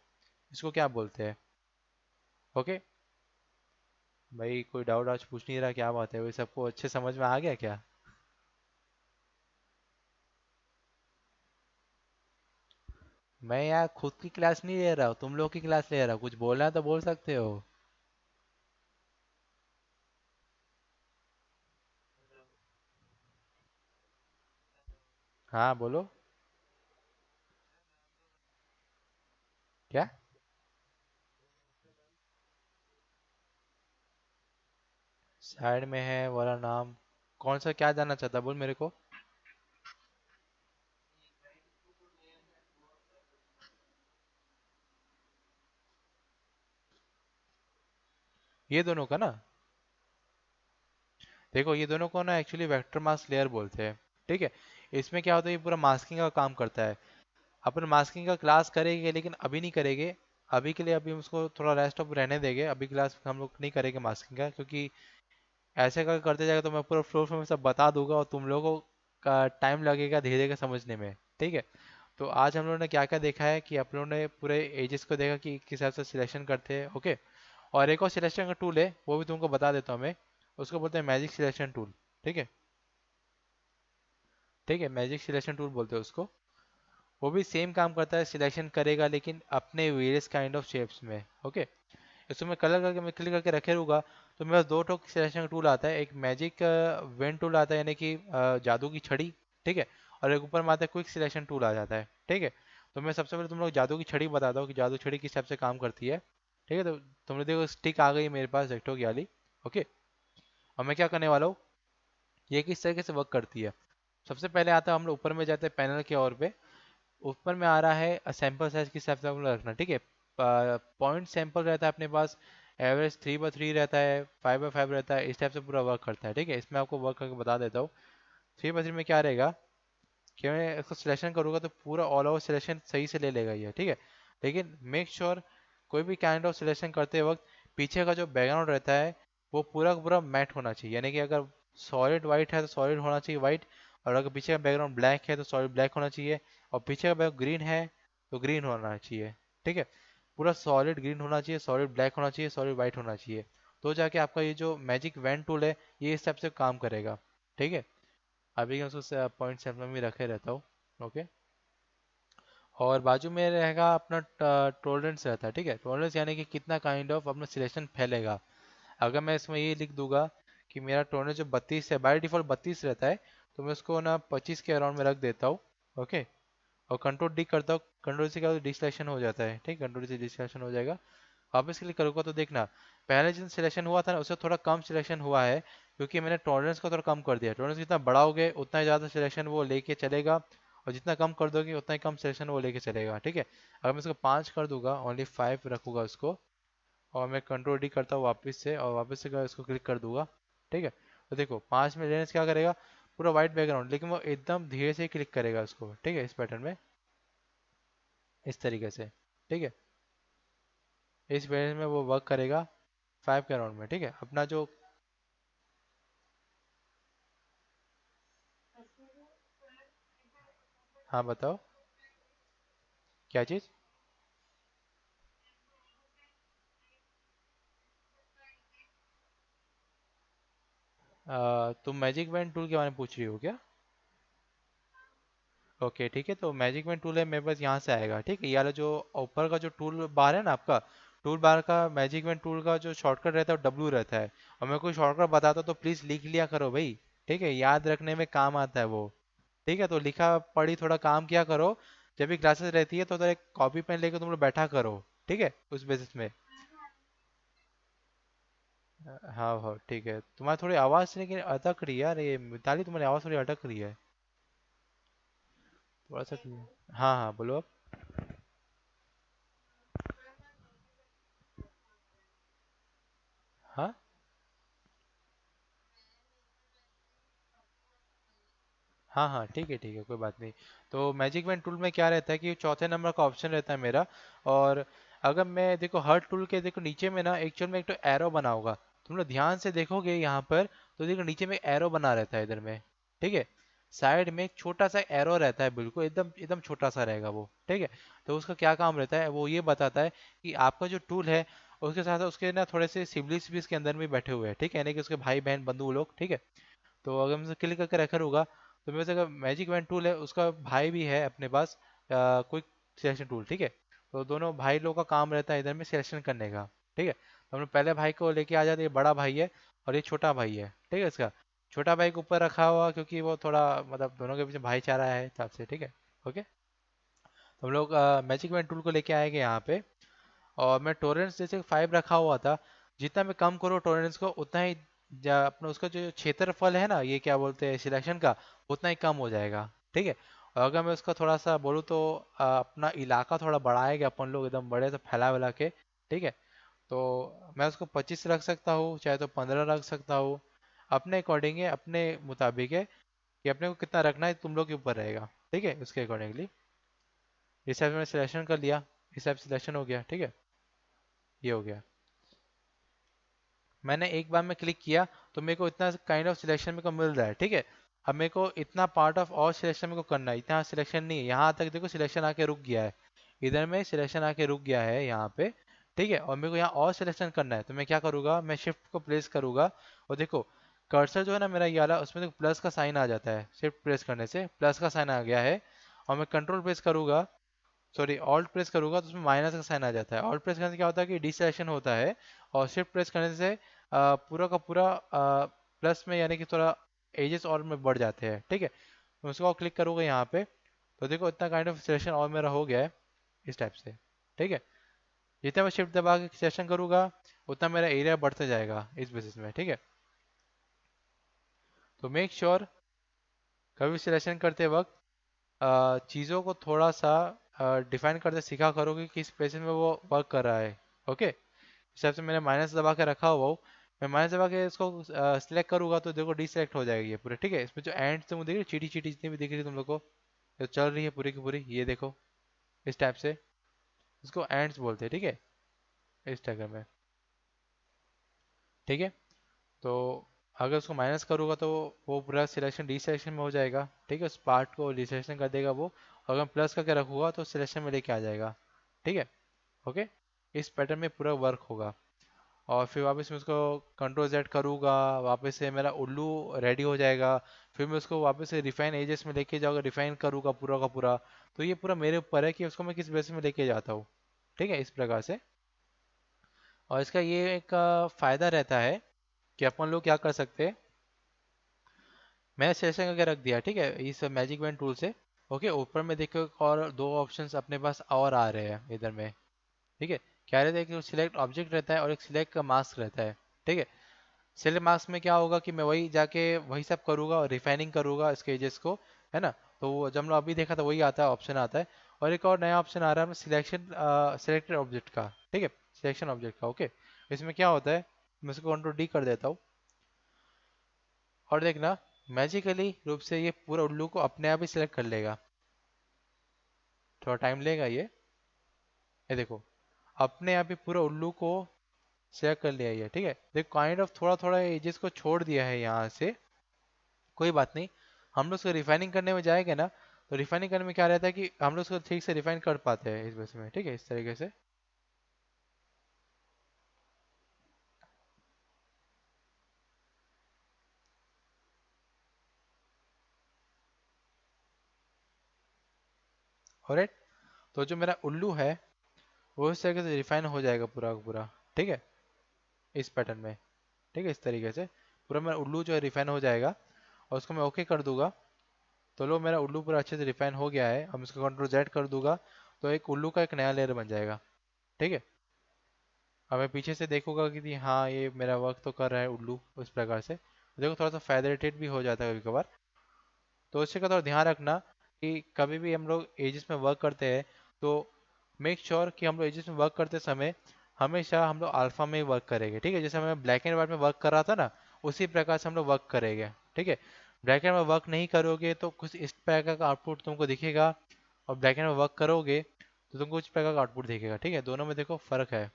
इसको क्या बोलते हैं? ओके भाई, कोई डाउट आज पूछ नहीं रहा, क्या बात है, वो सबको अच्छे समझ में आ गया क्या? मैं यार खुद की क्लास नहीं ले रहा हूँ, तुम लोग की क्लास ले रहा हूँ, कुछ बोलना है तो बोल सकते हो। हाँ बोलो। क्या? साइड में है वाला नाम कौन सा, क्या जानना चाहता, बोल मेरे को। ये दोनों का ना, देखो ये दोनों को ना एक्चुअली वेक्टर मास्क लेयर बोलते हैं, ठीक है। इसमें क्या होता है, ये पूरा मास्किंग का काम करता है। अपन मास्किंग का क्लास करेंगे लेकिन अभी नहीं करेंगे, अभी के लिए अभी हम उसको थोड़ा रेस्ट ऑफ रहने देंगे, अभी क्लास हम लोग नहीं करेंगे मास्किंग का, क्योंकि ऐसे कर करते जाएगा तो मैं पूरा फ्लोर फ्लोर में सब बता दूंगा और तुम लोगों का टाइम लगेगा धीरे धीरे समझने में, ठीक है। तो आज हम लोगों ने क्या क्या देखा है कि आप लोगों ने पूरे एजेस को देखा कि किस हिसाब से सिलेक्शन करते हैं, ओके। और एक और सिलेक्शन का टूल है, वो भी तुमको बता देता हूँ मैं, उसको बोलते हैं मैजिक सिलेक्शन टूल, ठीक है। ठीक है, मैजिक सिलेक्शन टूल बोलते हैं उसको। वो भी सेम काम करता है, सिलेक्शन करेगा लेकिन अपने वेरियस काइंड ऑफ शेप्स में, ओके। इसको मैं कलर करके मैं क्लिक करके रखे रहूँगा तो मेरे पास दो टो सिलेक्शन टूल आता है, एक मैजिक वेन टूल आता है यानी कि जादू की छड़ी, ठीक है। और एक ऊपर में आता है क्विक सिलेक्शन टूल आ जाता है, ठीक है। तो मैं सबसे पहले तुम लोग जादू की छड़ी बताता हूँ कि जादू छड़ी किस टाइप से काम करती है, ठीक है। तो तुमने देखो स्टिक आ गई मेरे पास रेक्टो की वाली, ओके। और मैं क्या करने वाला हूँ, ये किस तरीके से वर्क करती है। सबसे पहले आता है, हम लोग ऊपर में जाते हैं पैनल के ओर पे, ऊपर में आ रहा है सैंपल साइज किस हिसाब से हम लोग रखना, ठीक है। पॉइंट सैंपल रहता है अपने पास, एवरेज 3x3 रहता है, 5x5 रहता है, इस टाइप से पूरा वर्क करता है, ठीक है। इसमें आपको वर्क करके बता देता हूँ। 3x3 में क्या रहेगा कि मैं इसको सिलेक्शन करूँगा तो पूरा ऑल ओवर सिलेक्शन सही से ले लेगा ये, ठीक है। लेकिन मेक श्योर कोई भी काइंड ऑफ सिलेक्शन करते वक्त पीछे का जो बैकग्राउंड रहता है वो पूरा का पूरा मैट होना चाहिए, यानी कि अगर सॉलिड वाइट है तो सॉलिड होना चाहिए वाइट, और अगर पीछे का बैकग्राउंड ब्लैक है तो सॉलिड ब्लैक होना चाहिए, और पीछे का बैकग्राउंड ग्रीन है तो ग्रीन होना चाहिए, ठीक है। पूरा सॉलिड ग्रीन होना चाहिए, सॉलिड ब्लैक होना चाहिए, सॉलिड वाइट होना चाहिए, तो जाके आपका ये जो मैजिक वैन टूल है ये इस टाइप से काम करेगा, ठीक है। अभी मैं उसको पॉइंट सैंपल में रखे रहता हूँ, ओके। और बाजू में रहेगा अपना टॉलरेंस रहता है, ठीक है। टॉलरेंस यानी कि कितना काइंड ऑफ अपना सिलेक्शन फैलेगा। अगर मैं इसमें ये लिख दूंगा कि मेरा टॉलरेंस जो 32 है, बाय डिफॉल्ट 32 रहता है, तो मैं उसको ना 25 के अराउंड में रख देता हूँ, ओके। और कंट्रोल डी करता हूँ, कंट्रोल से क्या होता है, डिसलेक्शन हो जाता है, ठीक, कंट्रोल से डिसलेक्शन हो जाएगा। वापस क्लिक करूँगा तो देखना, पहले जिन सिलेक्शन हुआ था ना उससे थोड़ा कम सिलेक्शन हुआ है, क्योंकि मैंने टॉलरेंस को थोड़ा कम कर दिया। टॉलरेंस जितना बढ़ाओगे उतना ही ज़्यादा सिलेक्शन वो लेके चलेगा, और जितना कम कर दोगे उतना ही कम सिलेक्शन वो लेके चलेगा, ठीक है। अगर मैं इसको 5 कर दूंगा, ओनली 5 रखूंगा उसको, और मैं कंट्रोल डी करता हूँ वापस से, और वापस से इसको क्लिक कर दूंगा, ठीक है। तो देखो 5 में लेंस क्या करेगा, पूरा वाइट बैकग्राउंड, लेकिन वो एकदम धीरे से क्लिक करेगा उसको, ठीक है, इस पैटर्न में, इस तरीके से, ठीक है। इस पैटर्न में वो वर्क करेगा 5 के अराउंड में, ठीक है। अपना जो, हाँ बताओ। क्या चीज़? तुम मैजिक बैंड टूल के बारे में पूछ रही हो क्या? ओके ठीक है, तो मैजिक में टूल है मेरे पास, यहाँ से आएगा। ठीक है, ये वाला जो ऊपर का जो टूल बार है ना आपका, टूल बार का मैजिक में टूल का जो शॉर्टकट रहता है वो डब्लू रहता है। और मैं कोई शॉर्टकट बताता तो प्लीज लिख लिया करो भाई। ठीक है, याद रखने में काम आता है वो। ठीक है, तो लिखा पढ़ी थोड़ा काम किया करो। जब भी क्लासेस रहती है तो एक कॉपी पेन लेकर तुम लोग बैठा करो। ठीक है, उस बेसिस में। हाँ हाँ ठीक है, तुम्हारी थोड़ी आवाज़ लेकिन अटक रही है यार, ये मिताली तुम्हारी आवाज़ थोड़ी अटक रही है। थोड़ा सा हाँ हाँ बोलो अब। हाँ हाँ हाँ ठीक है कोई बात नहीं। तो मैजिक मैन टूल में क्या रहता है कि चौथे नंबर का ऑप्शन रहता है मेरा। और अगर मैं देखो हर टूल के देखो नीचे में ना एक्चुअल में एक तो एरो बना होगा। तुम लोग ध्यान से देखोगे यहाँ पर, तो देखो नीचे में एरो बना रहता है इधर में। ठीक है, साइड में एक छोटा सा एरो रहता है, बिल्कुल एकदम एकदम छोटा सा रहेगा वो। ठीक है, तो उसका क्या काम रहता है, वो ये बताता है कि आपका जो टूल है उसके साथ उसके ना थोड़े से सिबलिंग्स भी इसके अंदर में बैठे हुए हैं। ठीक है, यानी कि उसके भाई बहन बंधु लोग। ठीक है, तो अगर मैं क्लिक करके रखा रहूँगा तो मेरे पास अगर मैजिक वैन टूल है उसका भाई भी है अपने पास, कोई सिलेक्शन टूल। ठीक है, तो दोनों भाई लोगों का काम रहता है इधर में सिलेक्शन करने का। ठीक है, तो हम लोग पहले भाई को लेके आ जाते हैं, ये बड़ा भाई है और ये छोटा भाई है। ठीक है, इसका छोटा भाई को ऊपर रखा हुआ क्योंकि वो थोड़ा मतलब दोनों के बीच में भाईचारा है हिसाब से। ठीक है, ओके। तो हम लोग मैजिक वैन टूल को लेके आएंगे यहाँ पे। और मैं टोरेंट्स जैसे 5 रखा हुआ था। जितना मैं कम करूँ टोरेंट्स को उतना ही अपना उसका जो क्षेत्रफल है ना, ये क्या बोलते हैं सिलेक्शन का, उतना ही कम हो जाएगा। ठीक है, और अगर मैं उसका थोड़ा सा बोलूँ तो अपना इलाका थोड़ा बढ़ाएगा अपन लोग एकदम बड़े से फैला वैला के। ठीक है, तो मैं उसको 25 रख सकता हूँ, चाहे तो 15 रख सकता हूँ। अपने अकॉर्डिंग है, अपने मुताबिक है कि अपने को कितना रखना है, तुम लोग के ऊपर रहेगा। ठीक है, उसके अकॉर्डिंगली इस हिसाब से मैंने सिलेक्शन कर लिया। इस हिसाब से सिलेक्शन हो गया। ठीक है, ये हो गया। मैंने एक बार में क्लिक किया तो मेरे को इतना काइंड ऑफ सिलेक्शन मेरे को मिल रहा है। ठीक है, अब मेरे को इतना पार्ट ऑफ और सिलेक्शन मेरे को करना है, इतना सिलेक्शन नहीं है। यहाँ तक देखो सिलेक्शन आके रुक गया है, इधर में सिलेक्शन आके रुक गया है यहाँ पे। ठीक है, और मेरे को यहाँ और सिलेक्शन करना है, तो मैं क्या करूँगा, मैं शिफ्ट को प्लेस करूँगा। और देखो कर्सर जो है ना मेरा ये वाला, उसमें देखो प्लस का साइन आ जाता है, शिफ्ट प्रेस करने से प्लस का साइन आ गया है। और मैं कंट्रोल प्रेस करूँगा, सॉरी ऑल्ट प्रेस करूंगा तो उसमें माइनस का साइन आ जाता है। ऑल्ट प्रेस करने से क्या होता है कि डिसेलेक्शन होता है। और शिफ्ट प्रेस करने से पूरा का पूरा प्लस में, यानी कि थोड़ा एजेस और में बढ़ जाते हैं। ठीक है, तो उसको क्लिक करूंगा यहाँ पे, तो देखो इतना काइंड ऑफ सिलेक्शन और मेरा हो गया है इस टाइप से। ठीक है, जितना मैं शिफ्ट दबा के सिलेक्शन करूंगा उतना मेरा एरिया बढ़ते जाएगा इस बेसिस में। ठीक है, तो मेक श्योर कभी सिलेक्शन करते वक्त चीज़ों को थोड़ा सा डिफाइन करते सीखा करो कि किस प्लेस में वो वर्क कर रहा है। ओके, हिसाब से मैंने माइनस दबा के रखा हुआ हूँ। मैं माइनस दबा के इसको सिलेक्ट करूंगा तो देखो डिसेलेक्ट हो जाएगी ये पूरे। ठीक है, इसमें जो एंड से मुझे दिख रही चीटी चीटी जितनी भी दिख रही है तुम लोग को, जो चल रही है पूरी की पूरी, ये देखो इस टाइप से। इसको एंड्स बोलते हैं। ठीक है, इस टाइप में। ठीक है, तो अगर उसको माइनस करूँगा तो वो पूरा सिलेक्शन डी सिलेक्शन में हो जाएगा। ठीक है, उस पार्ट को डी सिलेक्शन कर देगा वो। अगर मैं प्लस करके रखूँगा तो सिलेक्शन में लेके आ जाएगा। ठीक है, ओके। इस पैटर्न में पूरा वर्क होगा। और फिर वापस मैं उसको कंट्रोल जेड करूँगा, वापस से मेरा उल्लू रेडी हो जाएगा। फिर मैं उसको वापस से रिफाइन एजेस में लेके जाऊँगा, रिफाइन करूँगा पूरा का पूरा। तो ये पूरा मेरे ऊपर है कि उसको मैं किस बेस में लेके जाता हूँ। ठीक है, इस प्रकार से। और इसका ये एक फ़ायदा रहता है कि अपन लोग क्या कर सकते हैं, मैंने सिलेक्शन करके रख दिया। ठीक है, इस मैजिक बैंड टूल से। ओके, ऊपर में देखो और दो ऑप्शंस अपने पास और आ रहे हैं इधर में। ठीक है, क्या रहता है कि सिलेक्ट ऑब्जेक्ट रहता है और एक सिलेक्ट का मास्क रहता है। ठीक है, सिलेक्ट मास्क में क्या होगा कि मैं वही जाके वही सब करूँगा और रिफाइनिंग करूँगा इसके एजेस को, है ना। तो जब हम लोग अभी देखा था वही आता है, ऑप्शन आता है। और एक और नया ऑप्शन आ रहा है सिलेक्शन, सिलेक्टेड ऑब्जेक्ट का। ठीक है, सिलेक्शन ऑब्जेक्ट का। ओके, इसमें क्या होता है, मैं इसको कंट्रोल डी कर देता हूँ। और देखना मैजिकली रूप से ये पूरा उल्लू को अपने आप ही सिलेक्ट कर लेगा। थोड़ा टाइम लेगा ये देखो अपने आप ही पूरा उल्लू को सिलेक्ट कर लिया ये। ठीक है, देखो काइंड ऑफ थोड़ा थोड़ा एजेस को छोड़ दिया है यहाँ से। कोई बात नहीं, हम लोग उसको रिफाइनिंग करने में जाएंगे ना, तो रिफाइनिंग करने में क्या रहता है कि हम लोग उसको ठीक से रिफाइन कर पाते हैं इस बेस में, ठीक है, इस तरीके से। ऑलराइट। तो जो मेरा उल्लू है वो इस तरीके से रिफाइन हो जाएगा पूरा का पूरा, ठीक है, इस पैटर्न में, ठीक है, इस तरीके से पूरा मेरा उल्लू जो है रिफाइन हो जाएगा। और उसको मैं ओके कर दूंगा। तो लो मेरा उल्लू पूरा अच्छे से रिफाइन हो गया है। अब इसको कंट्रोल जेड कर दूंगा तो एक उल्लू का एक नया लेयर बन जाएगा, ठीक है। अब मैं पीछे से देखूंगा कि हाँ ये मेरा वर्क तो कर रहा है उल्लू उस प्रकार से। देखो थोड़ा सा फेदरेटेड भी हो जाता है कभी कभार। तो इस चीज़ का थोड़ा ध्यान रखना कि कभी भी हम लोग एजेस में वर्क करते हैं तो मेक श्योर कि हम लोग एजेस में वर्क करते समय हमेशा हम लोग अल्फा में ही वर्क करेंगे, ठीक है। जैसे मैं ब्लैक एंड व्हाइट में वर्क कर रहा था ना, उसी प्रकार से हम लोग वर्क करेंगे, ठीक है। ब्लैक एंड में वर्क नहीं करोगे तो कुछ इस प्रकार का आउटपुट तुमको दिखेगा, और ब्लैक एंड में वर्क करोगे तो तुमको कुछ प्रकार का आउटपुट दिखेगा, ठीक है। दोनों में देखो फर्क है।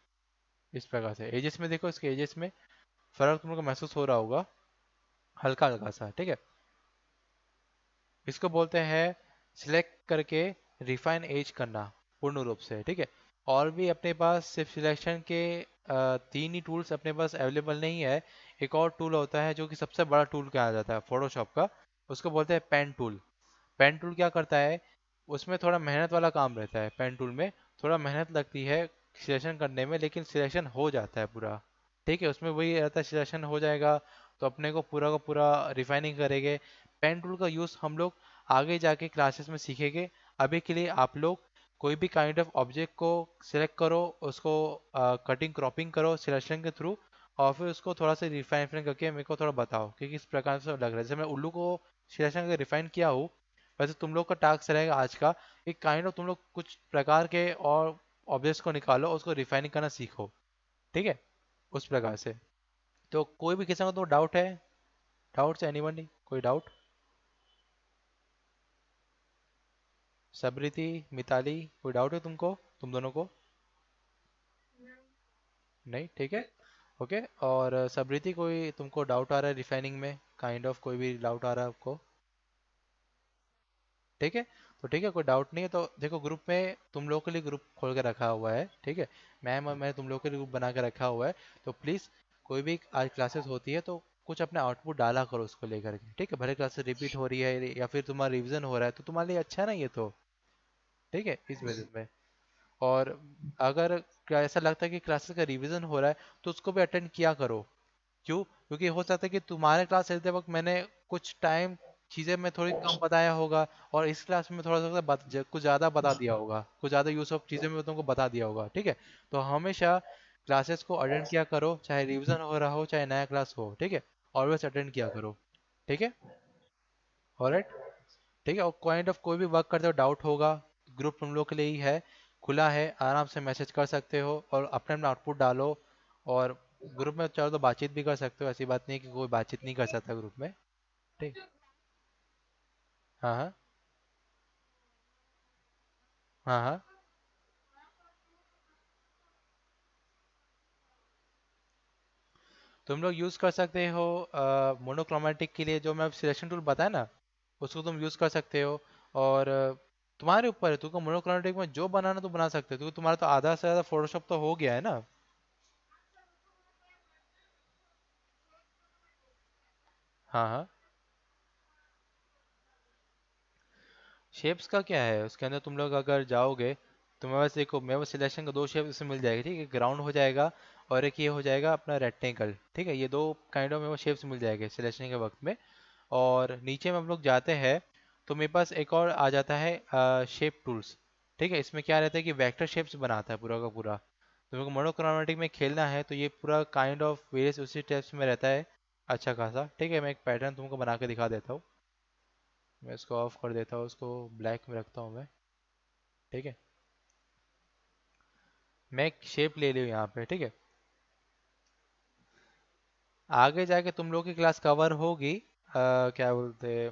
इस प्रकार से एजेस में देखो, इसके एजेस में फर्क तुमको महसूस हो रहा होगा, हल्का हल्का सा, ठीक है। इसको बोलते हैं सिलेक्ट करके रिफाइन एज करना पूर्ण रूप से, ठीक है। और भी अपने पास सिर्फ सिलेक्शन के तीन ही टूल्स अपने पास अवेलेबल नहीं है। एक और टूल होता है जो कि सबसे बड़ा टूल कहा जाता है फोटोशॉप का, उसको बोलते हैं पेन टूल। पेन टूल क्या करता है, उसमें थोड़ा मेहनत वाला काम रहता है। पेन टूल में थोड़ा मेहनत लगती है सिलेक्शन करने में, लेकिन सिलेक्शन हो जाता है पूरा, ठीक है। उसमें वही रहता है, सिलेक्शन हो जाएगा तो अपने को पूरा का पूरा रिफाइनिंग करेंगे। पेन टूल का यूज़ हम लोग आगे जाके क्लासेस में सीखेंगे। अभी के लिए आप लोग कोई भी काइंड ऑफ ऑब्जेक्ट को सिलेक्ट करो, उसको कटिंग क्रॉपिंग करो सिलेक्शन के थ्रू, और फिर उसको थोड़ा सा रिफाइन करके मेरे को थोड़ा बताओ कि किस प्रकार से लग रहा है। जैसे मैं उल्लू को सिलेक्शन करके रिफाइन किया हूँ, वैसे तुम लोग का टास्क रहेगा आज का एक काइंड ऑफ तुम लोग कुछ प्रकार के और ऑब्जेक्ट्स को निकालो, उसको रिफाइनिंग करना सीखो, ठीक है, उस प्रकार से। तो कोई भी किसी को तो डाउट है? डाउट से एनीवन, कोई डाउट? सबरीति, मिताली, कोई डाउट है तुमको, तुम दोनों को? नहीं, ठीक है, ओके। और सबरीति, कोई तुमको डाउट आ रहा है रिफाइनिंग में, काइंड ऑफ कोई भी डाउट आ रहा है आपको? ठीक है। तो ठीक है, कोई डाउट नहीं है तो देखो, ग्रुप में तुम लोगों के लिए ग्रुप खोल के रखा हुआ है, ठीक है। मैम और मैं तुम लोगों के लिए ग्रुप बना के रखा हुआ है। तो प्लीज़ कोई भी आज क्लासेस होती है तो कुछ अपना आउटपुट डाला करो उसको लेकर के, ठीक है। भले क्लासेस रिपीट हो रही है या फिर तुम्हारा रिवीजन हो रहा है तो तुम्हारे लिए अच्छा नहीं है, तो ठीक है, इस वजह में। और अगर ऐसा लगता है कि क्लासेस का रिवीजन हो रहा है तो उसको भी अटेंड किया करो। क्यों? क्योंकि हो सकता है कि तुम्हारे क्लास लेते वक्त मैंने कुछ टाइम चीज़ें मैं थोड़ी कम बताया होगा, और इस क्लास में थोड़ा सा कुछ ज़्यादा बता दिया होगा, कुछ ज़्यादा यूज़ ऑफ चीज़ें मैं तुमको बता दिया होगा, ठीक है। तो हमेशा क्लासेस को अटेंड किया करो, चाहे रिवीजन हो रहा हो चाहे नया क्लास हो, ठीक है। ऑलवेज अटेंड किया करो, ठीक है। ऑलराइट, ठीक है। और काइंड ऑफ कोई भी वर्क करते हो डाउट होगा, ग्रुप तुम लोग के लिए ही है, खुला है, आराम से मैसेज कर सकते हो और अपने अपना आउटपुट डालो। और ग्रुप में चाहो तो बातचीत भी कर सकते हो, ऐसी बात नहीं है कि कोई बातचीत नहीं कर सकता ग्रुप में, ठीक। हाँ हाँ, हाँ हाँ। तुम लोग यूज़ कर सकते हो मोनोक्रोमेटिक के लिए, जो मैं सिलेक्शन टूल बताया ना, उसको तुम यूज़ कर सकते हो। और तुम्हारे ऊपर है, तुमको मोनोक्रोमेटिक में जो बनाना तो बना सकते हो, क्योंकि तुम्हारा तो आधा से ज़्यादा फोटोशॉप तो हो गया है ना। हाँ हाँ। शेप्स का क्या है, उसके अंदर तुम लोग अगर जाओगे तो मैं बस देखो, मैं बस सिलेक्शन का दो शेप इसमें मिल जाएगी, ठीक है। ग्राउंड हो जाएगा और एक ये हो जाएगा अपना रेक्टेंगल, ठीक है। ये दो काइंड ऑफ मेरे को शेप्स मिल जाएंगे सिलेक्शन के वक्त में। और नीचे में हम लोग जाते हैं तो मेरे पास एक और आ जाता है शेप टूल्स, ठीक है। इसमें क्या रहता है कि वेक्टर शेप्स बनाता है पूरा का पूरा। तो मेरे को मोनोक्रोमेटिक में खेलना है तो ये पूरा काइंड ऑफ वेरियस उसी टाइप्स में रहता है, अच्छा खासा, ठीक है। मैं एक पैटर्न तुमको बना के दिखा देता हूँ। मैं इसको ऑफ कर देता हूँ, उसको ब्लैक में रखता हूँ मैं, ठीक है। मैं एक शेप ले लियो यहाँ पे, ठीक है। आगे जाके तुम लोग की क्लास कवर होगी, क्या बोलते हैं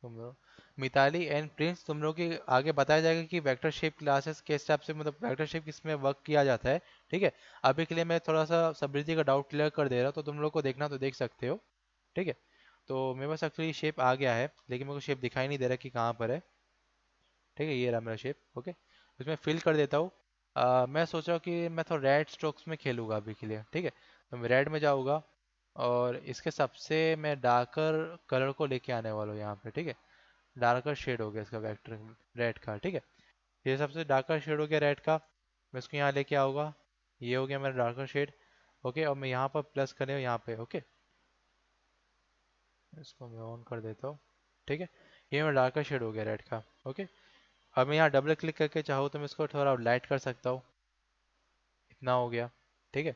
तुम लोग, मिताली एंड प्रिंस, तुम लोग की आगे बताया जाएगा कि वेक्टर शेप क्लासेस के हिसाब से, मतलब वेक्टर शेप किसमें वर्क किया जाता है, ठीक है। अभी के लिए मैं थोड़ा सा समृद्धि का डाउट क्लियर कर दे रहा हूँ, तो तुम लोग को देखना तो देख सकते हो, ठीक है। तो मेरे पास एक्चुअली शेप आ गया है, लेकिन मेरे को शेप दिखाई नहीं दे रहा कि कहाँ पर है। ठीक है, ये रहा मेरा शेप। ओके, इसमें फिल कर देता हूँ। मैं सोच रहा हूँ कि मैं थोड़ा रेड स्ट्रोक्स में खेलूंगा अभी के लिए। ठीक है, तो मैं रेड में जाऊँगा और इसके सबसे मैं डार्कर कलर को लेके आने वाला हूँ यहाँ पे। ठीक है, डार्कर शेड हो गया इसका वेक्टर रेड का। ठीक है, ये सबसे डार्कर शेड हो गया रेड का। मैं इसको यहाँ लेके आऊँगा, ये हो गया मेरा डार्कर शेड। ओके, और मैं यहाँ पर प्लस करें यहाँ पे। ओके, इसको मैं ऑन कर देता हूँ। ठीक है, ये मेरा डार्कर शेड हो गया रेड का। ओके, अब मैं यहाँ डबल क्लिक करके चाहूँ तो मैं इसको थोड़ा लाइट कर सकता हूँ। इतना हो गया। ठीक है,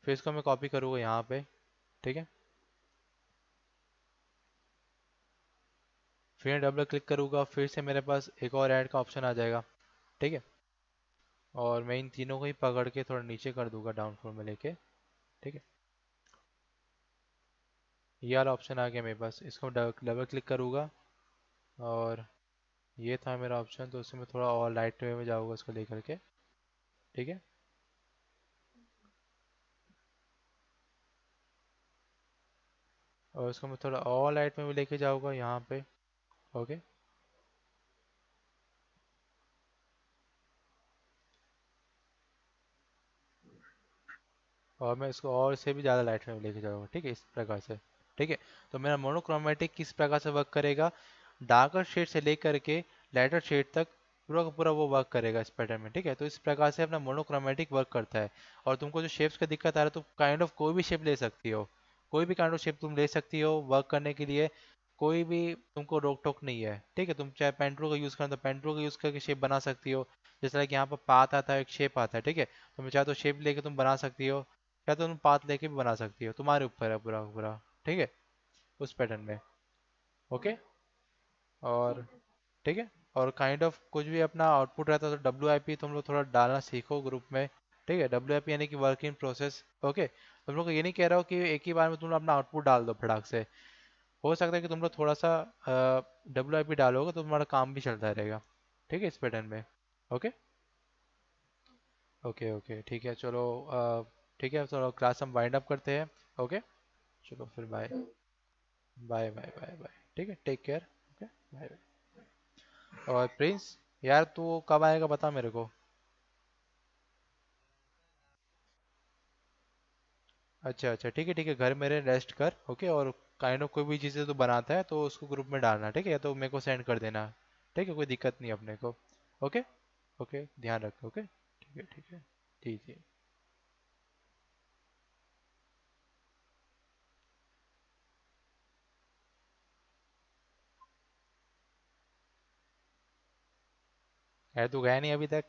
फिर इसको मैं कॉपी करूँगा यहाँ पे। ठीक है, फिर डबल क्लिक करूँगा, फिर से मेरे पास एक और ऐड का ऑप्शन आ जाएगा। ठीक है, और मैं इन तीनों को ही पकड़ के थोड़ा नीचे कर दूंगा डाउन फ्लोर में लेके। ठीक है, ये वाला ऑप्शन आ गया मेरे पास, इसको डबल क्लिक करूँगा और ये था मेरा ऑप्शन, तो उससे मैं थोड़ा और लाइट वे में जाऊँगा इसको लेकर के। ठीक है, और इसको मैं थोड़ा और लाइट में भी लेके जाऊँगा यहाँ पे। ओके, और मैं इसको और से भी ज़्यादा लाइट में लेके जाऊँगा। ठीक है, इस प्रकार से। ठीक है, तो मेरा मोनोक्रोमेटिक किस प्रकार से वर्क करेगा, डार्कर शेड से लेकर के लाइटर शेड तक पूरा का पूरा वो वर्क करेगा इस पैटर्न में। ठीक है, तो इस प्रकार से अपना मोनोक्रोमेटिक वर्क करता है। और तुमको जो शेप्स का दिक्कत आ रहा है, तो काइंड ऑफ कोई भी शेप ले सकती हो, कोई भी काइंड ऑफ शेप तुम ले सकती हो वर्क करने के लिए। कोई भी तुमको रोक टोक नहीं है। ठीक है, तुम चाहे पेंट्रो का यूज़ करना तो पेंट्रो का यूज़ करके शेप बना सकती हो। जिस तरह कि यहाँ पर पाथ आता है, एक शेप आता है। ठीक है, तुम चाहे तो शेप लेके तुम बना सकती हो, या तो तुम पाथ लेके भी बना सकती हो, तुम्हारे ऊपर है पूरा पूरा। ठीक है, उस पैटर्न में। ओके, और ठीक है, और काइंड ऑफ कुछ भी अपना आउटपुट रहता है तो डब्ल्यू आई पी तुम लोग थोड़ा डालना सीखो ग्रुप में। ठीक है, डब्ल्यू आई पी यानी कि वर्क इन प्रोसेस। ओके, तुम लोग को ये नहीं कह रहा हो कि एक ही बार में तुम लोग अपना आउटपुट डाल दो फटाक से। हो सकता है कि तुम लोग थोड़ा सा डब्ल्यू आई पी डालोगे तो तुम्हारा काम भी चलता रहेगा। ठीक है, इस पैटर्न में। ओके, ओके, ओके, ठीक है, चलो। ठीक है, चलो क्लास हम वाइंड अप करते हैं। ओके, चलो फिर bye. Bye bye bye bye. ठीक है, take care. Okay, bye bye. और प्रिंस, यार तू कब आएगा बता मेरे को। अच्छा अच्छा, ठीक है ठीक है, घर मेरे रेस्ट कर। ओके, और काइंड ऑफ कोई भी चीज़ें तू बनाता है तो उसको ग्रुप में डालना। ठीक है, या तो मेरे को सेंड कर देना। ठीक है, कोई दिक्कत नहीं अपने को। ओके, ओके, ध्यान रख। ओके, ठीक है ठीक है। जी जी। यार तू गया नहीं अभी तक।